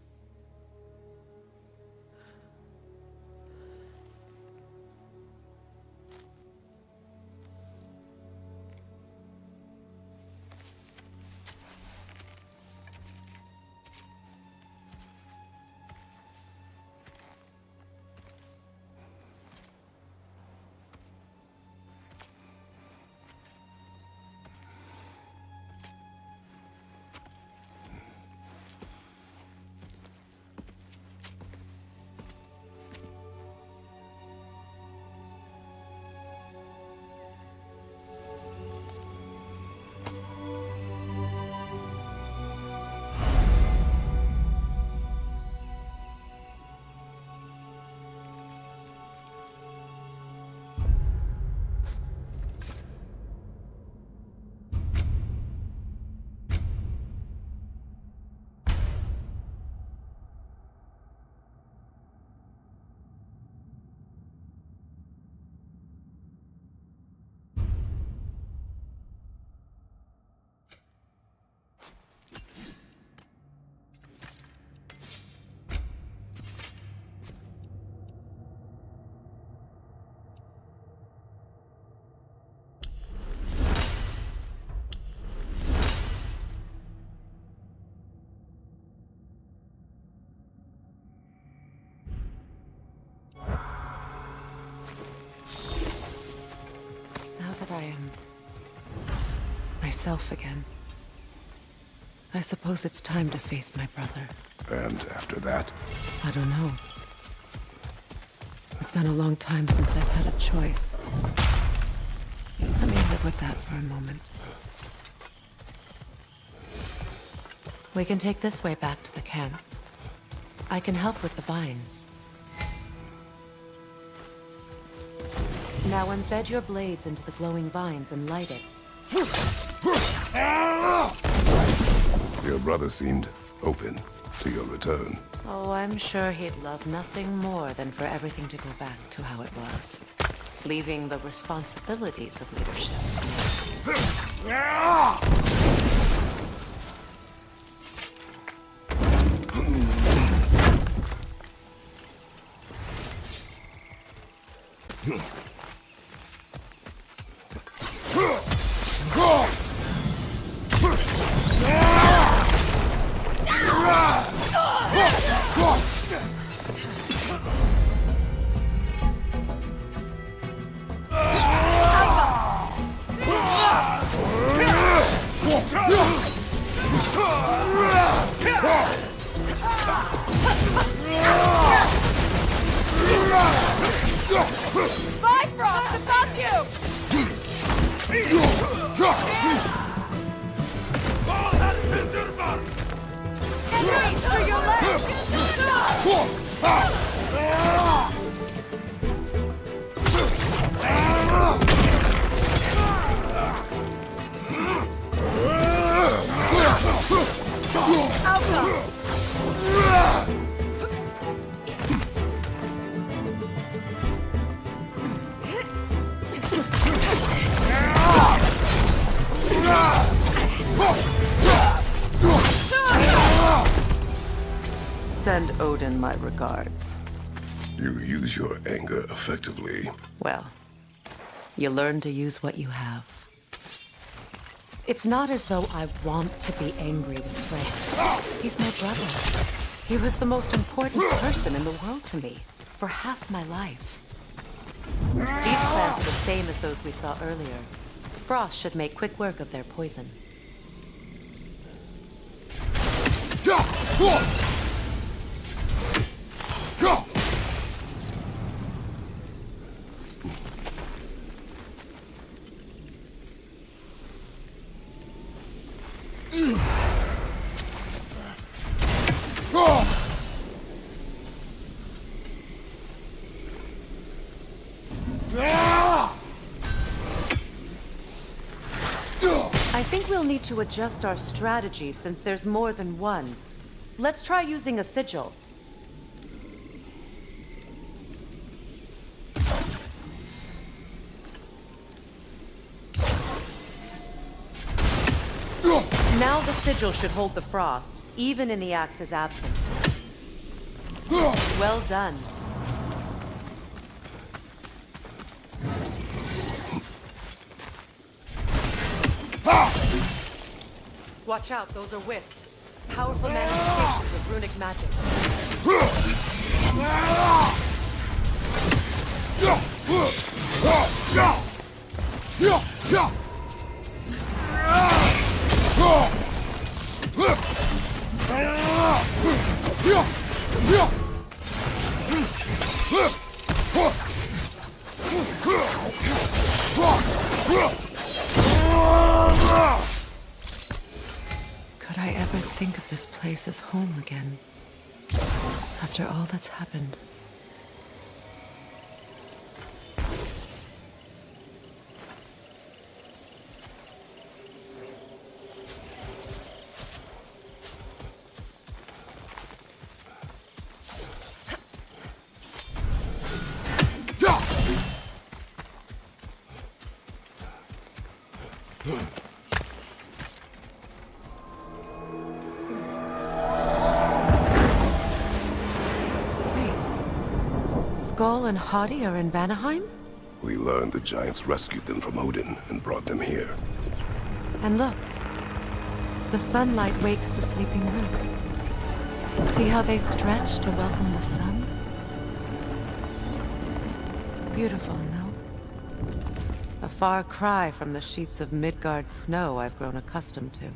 I am myself again. I suppose it's time to face my brother. And after that? I don't know. It's been a long time since I've had a choice. Let me live with that for a moment. We can take this way back to the camp. I can help with the vines. Now embed your blades into the glowing vines and light it. Your brother seemed open to your return. Oh, I'm sure he'd love nothing more than for everything to go back to how it was. Leaving the responsibilities of leadership to me. Bifrost, above you! Henry, through your Send Odin my regards. You use your anger effectively. Well, you learn to use what you have. It's not as though I want to be angry with Frey. He's my brother. He was the most important person in the world to me for half my life. These plans are the same as those we saw earlier. Frost should make quick work of their poison. I think we'll need to adjust our strategy since there's more than one. Let's try using a sigil. Now the sigil should hold the frost, even in the axe's absence. Well done. Watch out, those are wisps. Powerful manifestations of runic magic. Could I ever think of this place as home again? After all that's happened. Skull and Hadi are in Vanaheim? We learned the giants rescued them from Odin and brought them here. And look, the sunlight wakes the sleeping roots. See how they stretch to welcome the sun? Beautiful, no? A far cry from the sheets of Midgard snow I've grown accustomed to.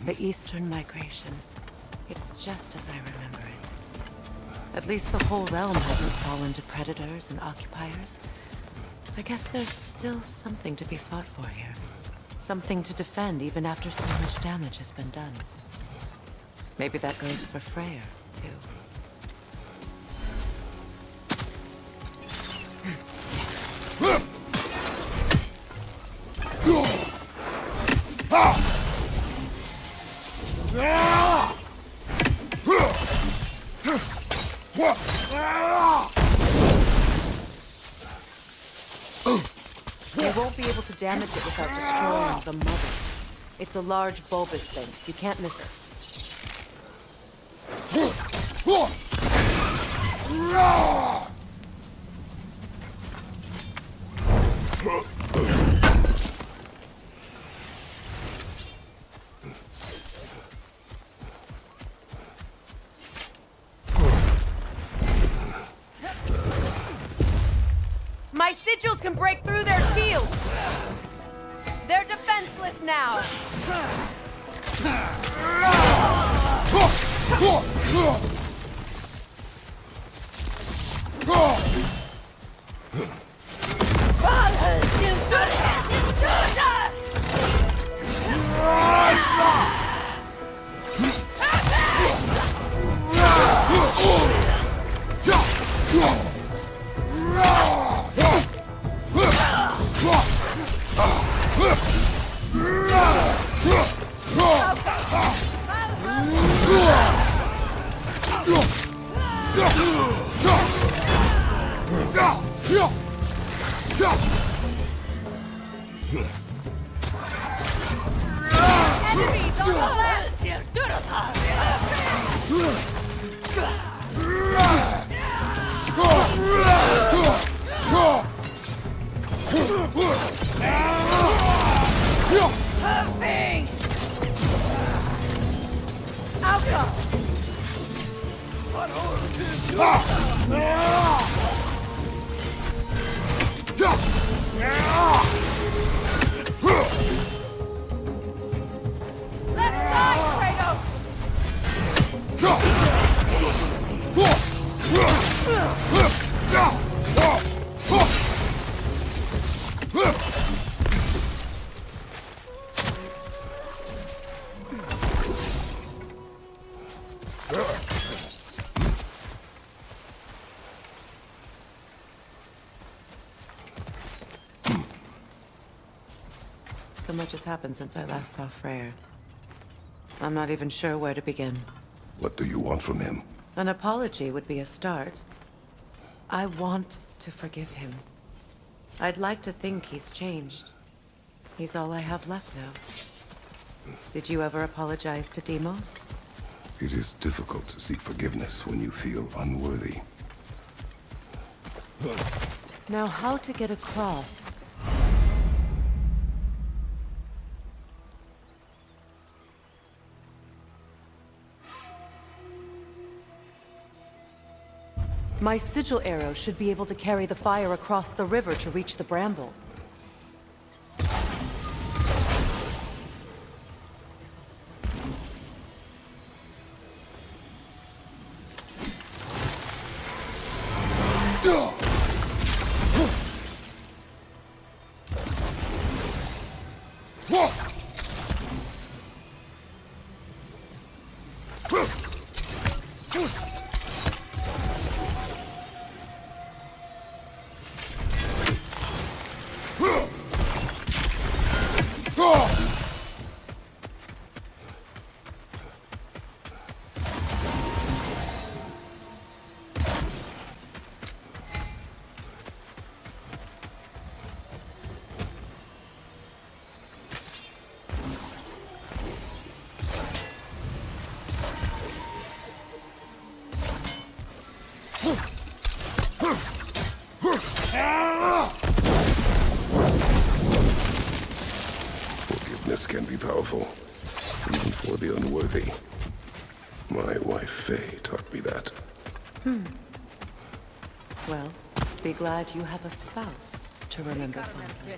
The Eastern Migration. It's just as I remember it. At least the whole realm hasn't fallen to predators and occupiers. I guess there's still something to be fought for here. Something to defend even after so much damage has been done. Maybe that goes for Freyr, too. You won't be able to damage it without destroying the mother. It's a large bulbous thing. You can't miss it. My sigils can break through their shields! They're defenseless now! Enemies on the left! Left side, Kratos! So much has happened since I last saw Freyr. I'm not even sure where to begin. What do you want from him? An apology would be a start. I want to forgive him. I'd like to think he's changed. He's all I have left now. Did you ever apologize to Deimos? It is difficult to seek forgiveness when you feel unworthy. Now, how to get across? My sigil arrow should be able to carry the fire across the river to reach the bramble. Forgiveness can be powerful, even for the unworthy. My wife, Faye, taught me that. Well, be glad you have a spouse to remember fondly.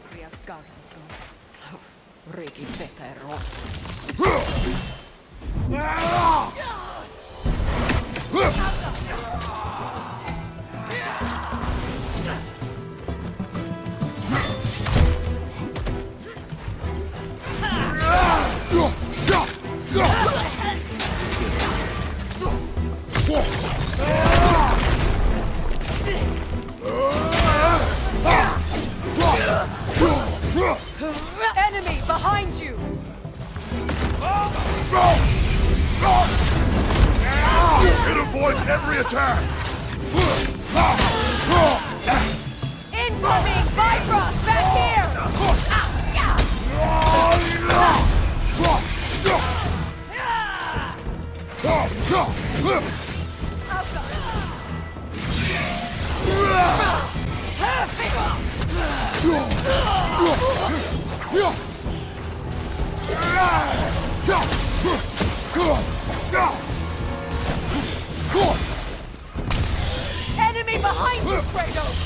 Enemy behind you! It avoids every attack! Incoming! Bifrost! Back here! Enemy behind you, Kratos!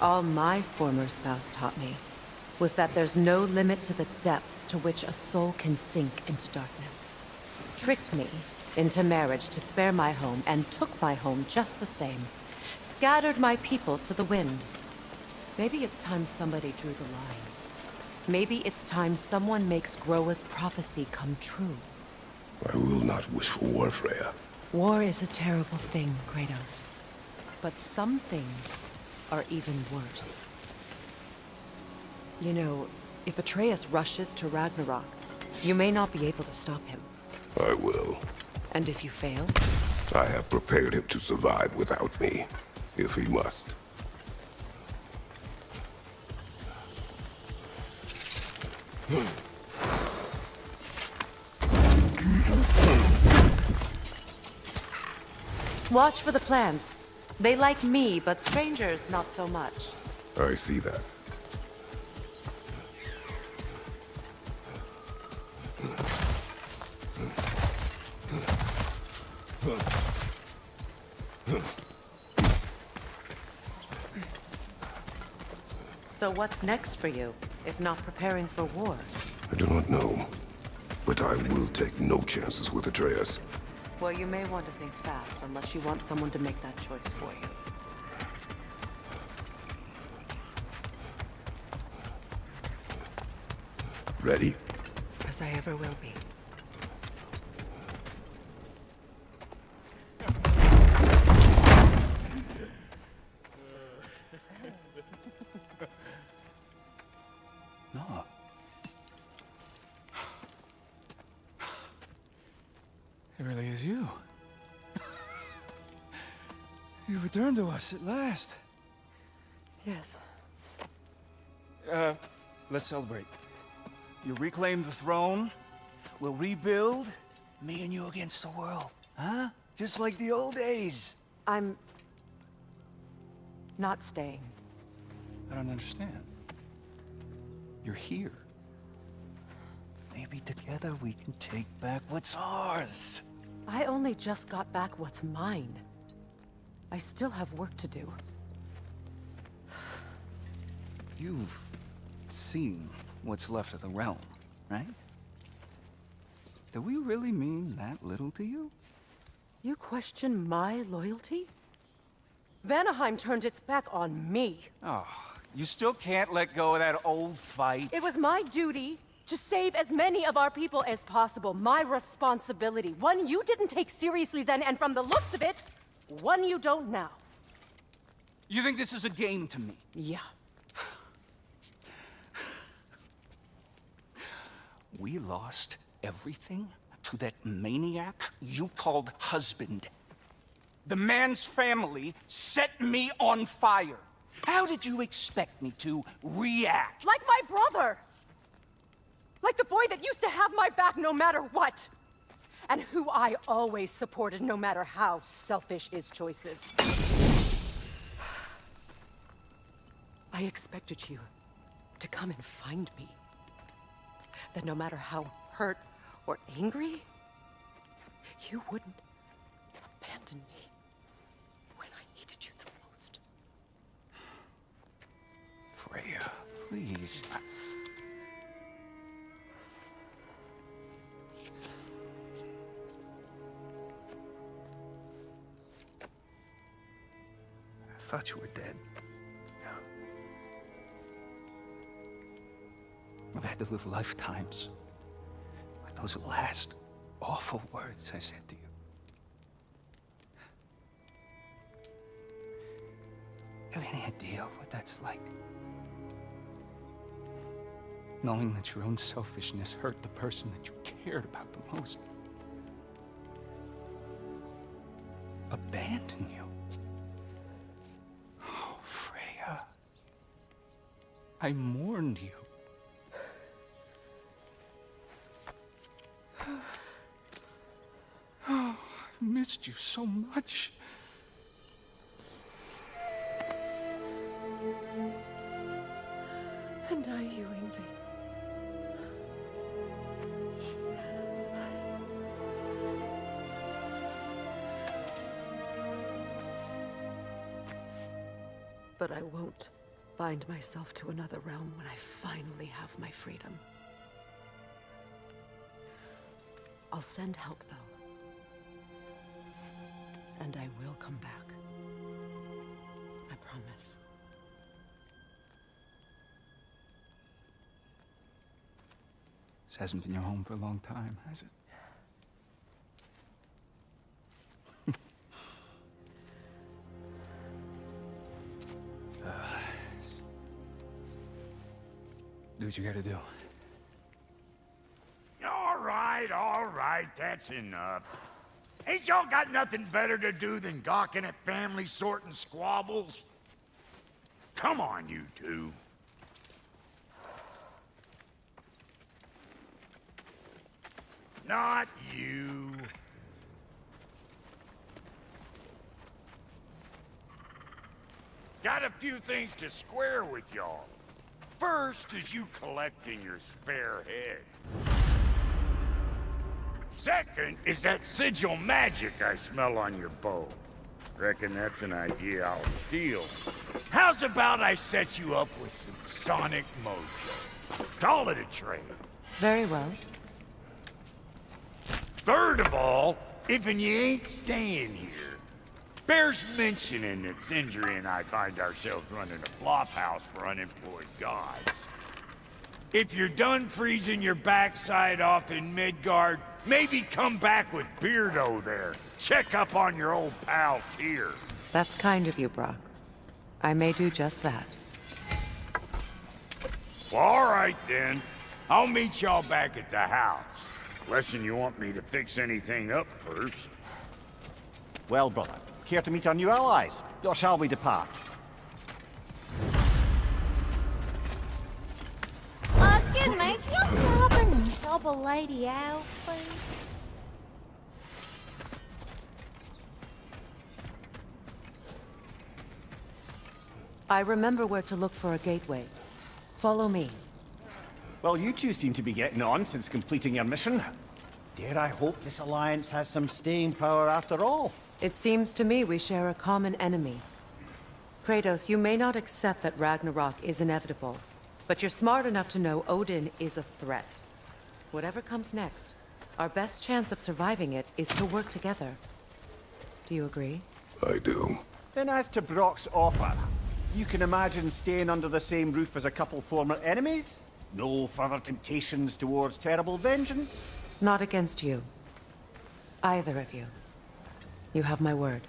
All my former spouse taught me was that there's no limit to the depth to which a soul can sink into darkness. Tricked me into marriage to spare my home and took my home just the same. Scattered my people to the wind. Maybe it's time somebody drew the line. Maybe it's time someone makes Groa's prophecy come true. I will not wish for war, Freya. War is a terrible thing, Kratos. But some things are even worse. You know, if Atreus rushes to Ragnarok, you may not be able to stop him. I will. And if you fail? I have prepared him to survive without me, if he must. Watch for the plants. They like me, but strangers not so much. I see that. So what's next for you, if not preparing for war? I do not know, but but I will take no chances with Atreus. Well, you may want to think fast, unless you want someone to make that choice for you. Ready? As I ever will be. No. It really is you. You returned to us at last. Yes. Let's celebrate. You reclaim the throne. We'll rebuild. Me and you against the world. Huh? Just like the old days. I'm... not staying. I don't understand. You're here. Maybe together we can take back what's ours. I only just got back what's mine. I still have work to do. You've seen what's left of the realm, right? Do we really mean that little to you? You question my loyalty? Vanaheim turned its back on me. Oh, you still can't let go of that old fight? It was my duty to save as many of our people as possible. My responsibility. One you didn't take seriously then, and from the looks of it, one you don't now. You think this is a game to me? Yeah. We lost everything to that maniac you called husband. The man's family set me on fire. How did you expect me to react? Like my brother! Like the boy that used to have my back no matter what! And who I always supported no matter how selfish his choices. I expected you to come and find me. That no matter how hurt or angry, you wouldn't abandon me when I needed you the most. Freya, please. I thought you were dead. I've had to live lifetimes with those last awful words I said to you. Have any idea what that's like? Knowing that your own selfishness hurt the person that you cared about the most. Abandon you. Oh, Freya. I mourned you. Oh, I've missed you so much. And I you, Ingvi. But I won't bind myself to another realm when I finally have my freedom. I'll send help, though. And I will come back. I promise. This hasn't been your home for a long time, has it? Do what you gotta do. All right, that's enough. Ain't y'all got nothing better to do than gawking at family sorting squabbles? Come on, you two. Not you. Got a few things to square with y'all. First is you collecting your spare heads. Second is that sigil magic I smell on your bow. Reckon that's an idea I'll steal. How's about I set you up with some sonic mojo? Call it a trade. Very well. Third of all, if you ain't staying here, bears mentioning that Sindri and I find ourselves running a flop house for unemployed gods. If you're done freezing your backside off in Midgard, maybe come back with Beardo there. Check up on your old pal Tyr. That's kind of you, Brock. I may do just that. Well, all right then. I'll meet y'all back at the house. Unless you want me to fix anything up first. Well, brother, care to meet our new allies? Or shall we depart? Excuse me, can you stop and help a lady out, please? I remember where to look for a gateway. Follow me. Well, you two seem to be getting on since completing your mission. Dare I hope this alliance has some staying power after all? It seems to me we share a common enemy. Kratos, you may not accept that Ragnarok is inevitable, but you're smart enough to know Odin is a threat. Whatever comes next, our best chance of surviving it is to work together. Do you agree? I do. Then as to Brock's offer, you can imagine staying under the same roof as a couple former enemies? No further temptations towards terrible vengeance? Not against you. Either of you. You have my word.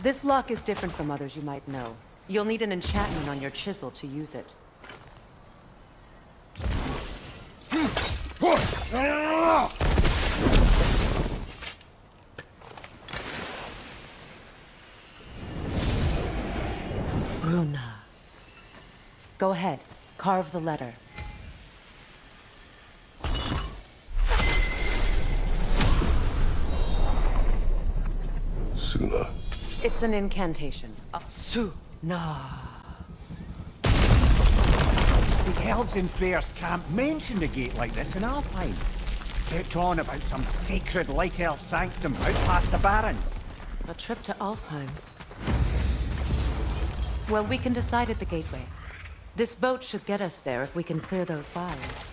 This lock is different from others you might know. You'll need an enchantment on your chisel to use it. Runa. Go ahead. Carve the letter. Suna. It's an incantation. Suna. The elves in Freyr's camp mentioned a gate like this in Alfheim. Kept on about some sacred light elf sanctum out past the Barrens. A trip to Alfheim. Well, we can decide at the gateway. This boat should get us there if we can clear those files.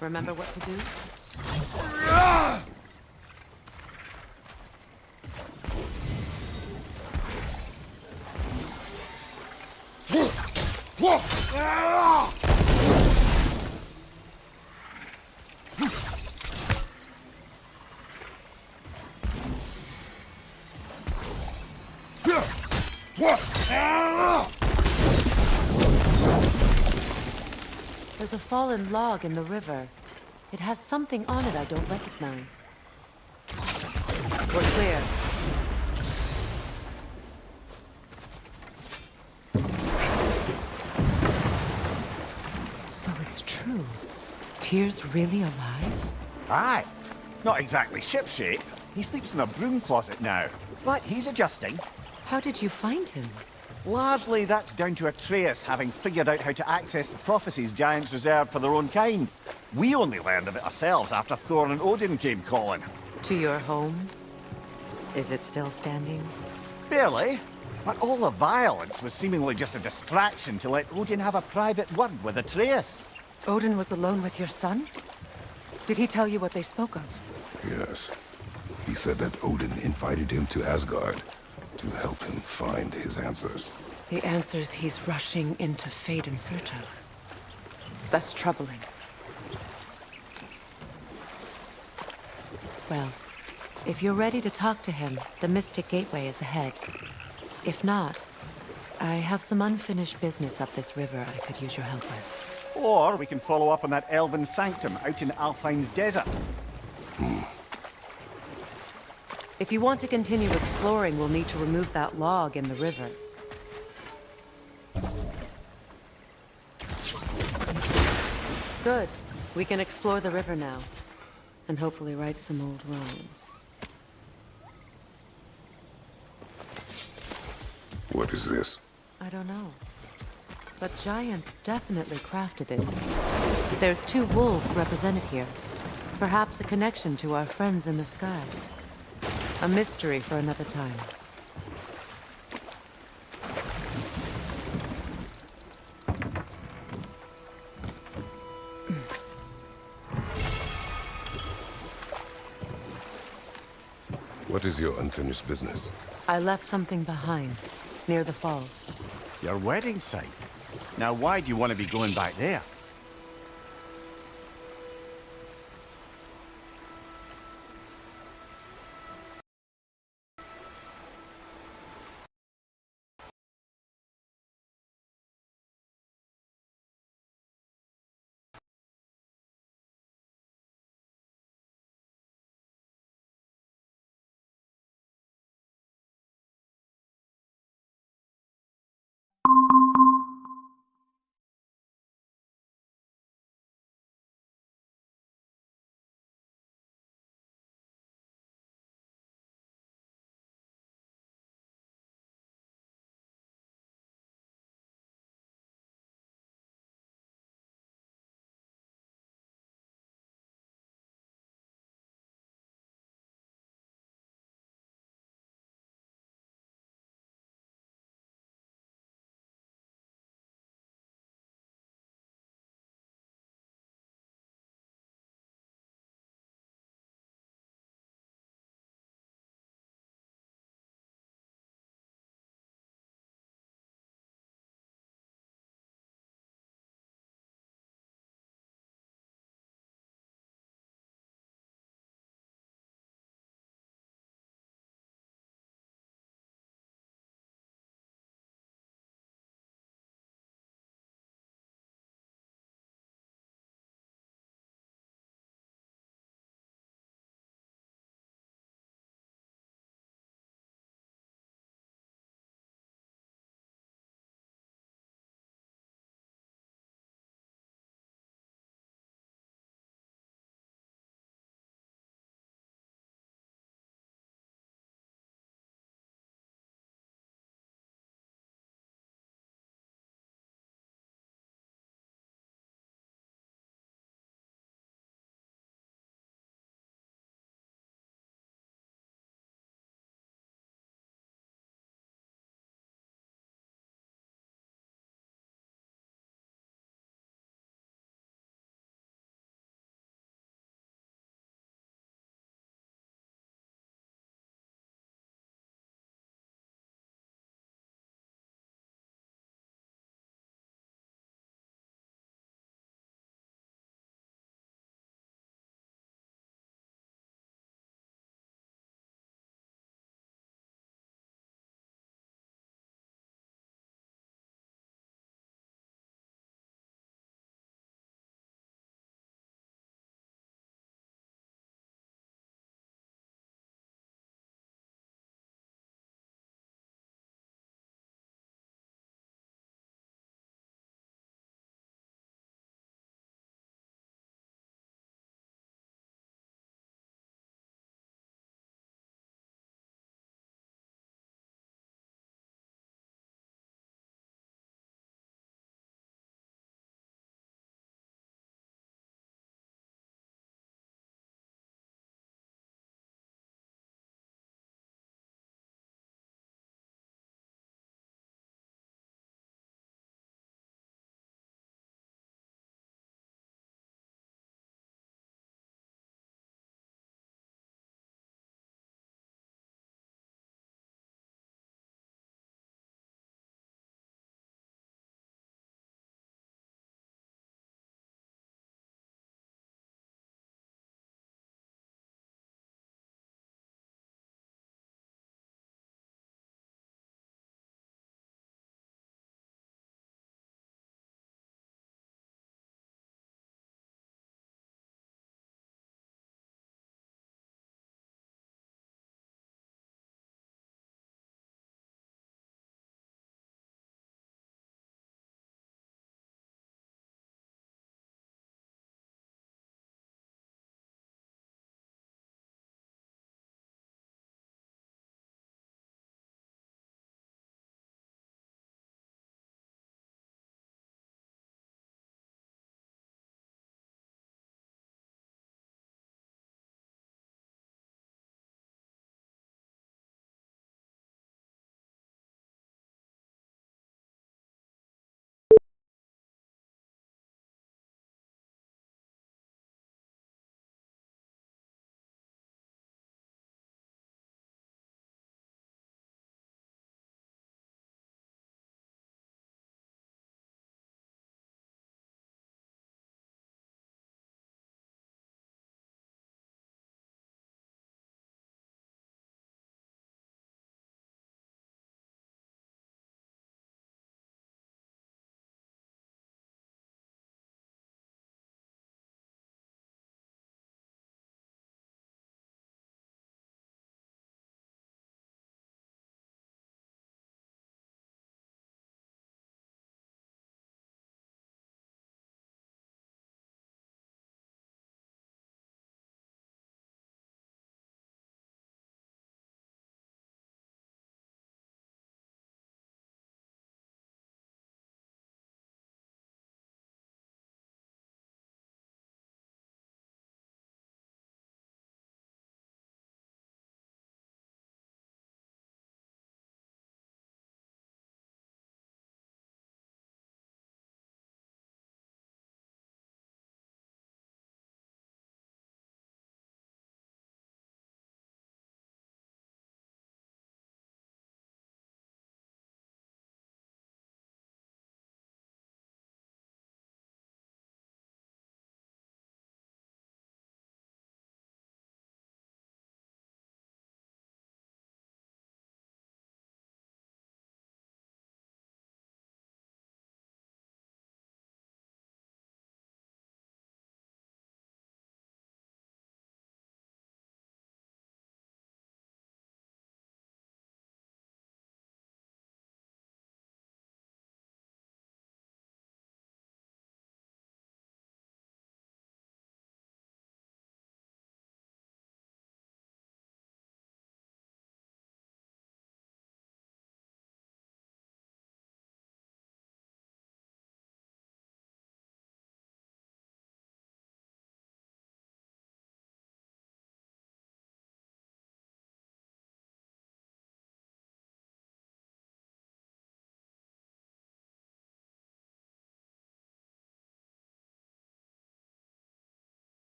Remember what to do? There's a fallen log in the river. It has something on it I don't recognize. We're clear. So it's true. Tyr's really alive? Aye. Not exactly shipshape. He sleeps in a broom closet now. But he's adjusting. How did you find him? Largely, that's down to Atreus having figured out how to access the prophecies giants reserved for their own kind. We only learned of it ourselves after Thor and Odin came calling. To your home? Is it still standing? Barely. But all the violence was seemingly just a distraction to let Odin have a private word with Atreus. Odin was alone with your son? Did he tell you what they spoke of? Yes. He said that Odin invited him to Asgard to help him find his answers. The answers he's rushing into fate in search of. That's troubling. Well, if you're ready to talk to him, the Mystic Gateway is ahead. If not, I have some unfinished business up this river I could use your help with. Or we can follow up on that elven sanctum out in Alfheim's desert. If you want to continue exploring, we'll need to remove that log in the river. Good. We can explore the river now. And hopefully right some old wrongs. What is this? I don't know. But giants definitely crafted it. There's 2 wolves represented here. Perhaps a connection to our friends in the sky. A mystery for another time. What is your unfinished business? I left something behind, near the falls. Your wedding site. Now why do you want to be going back there?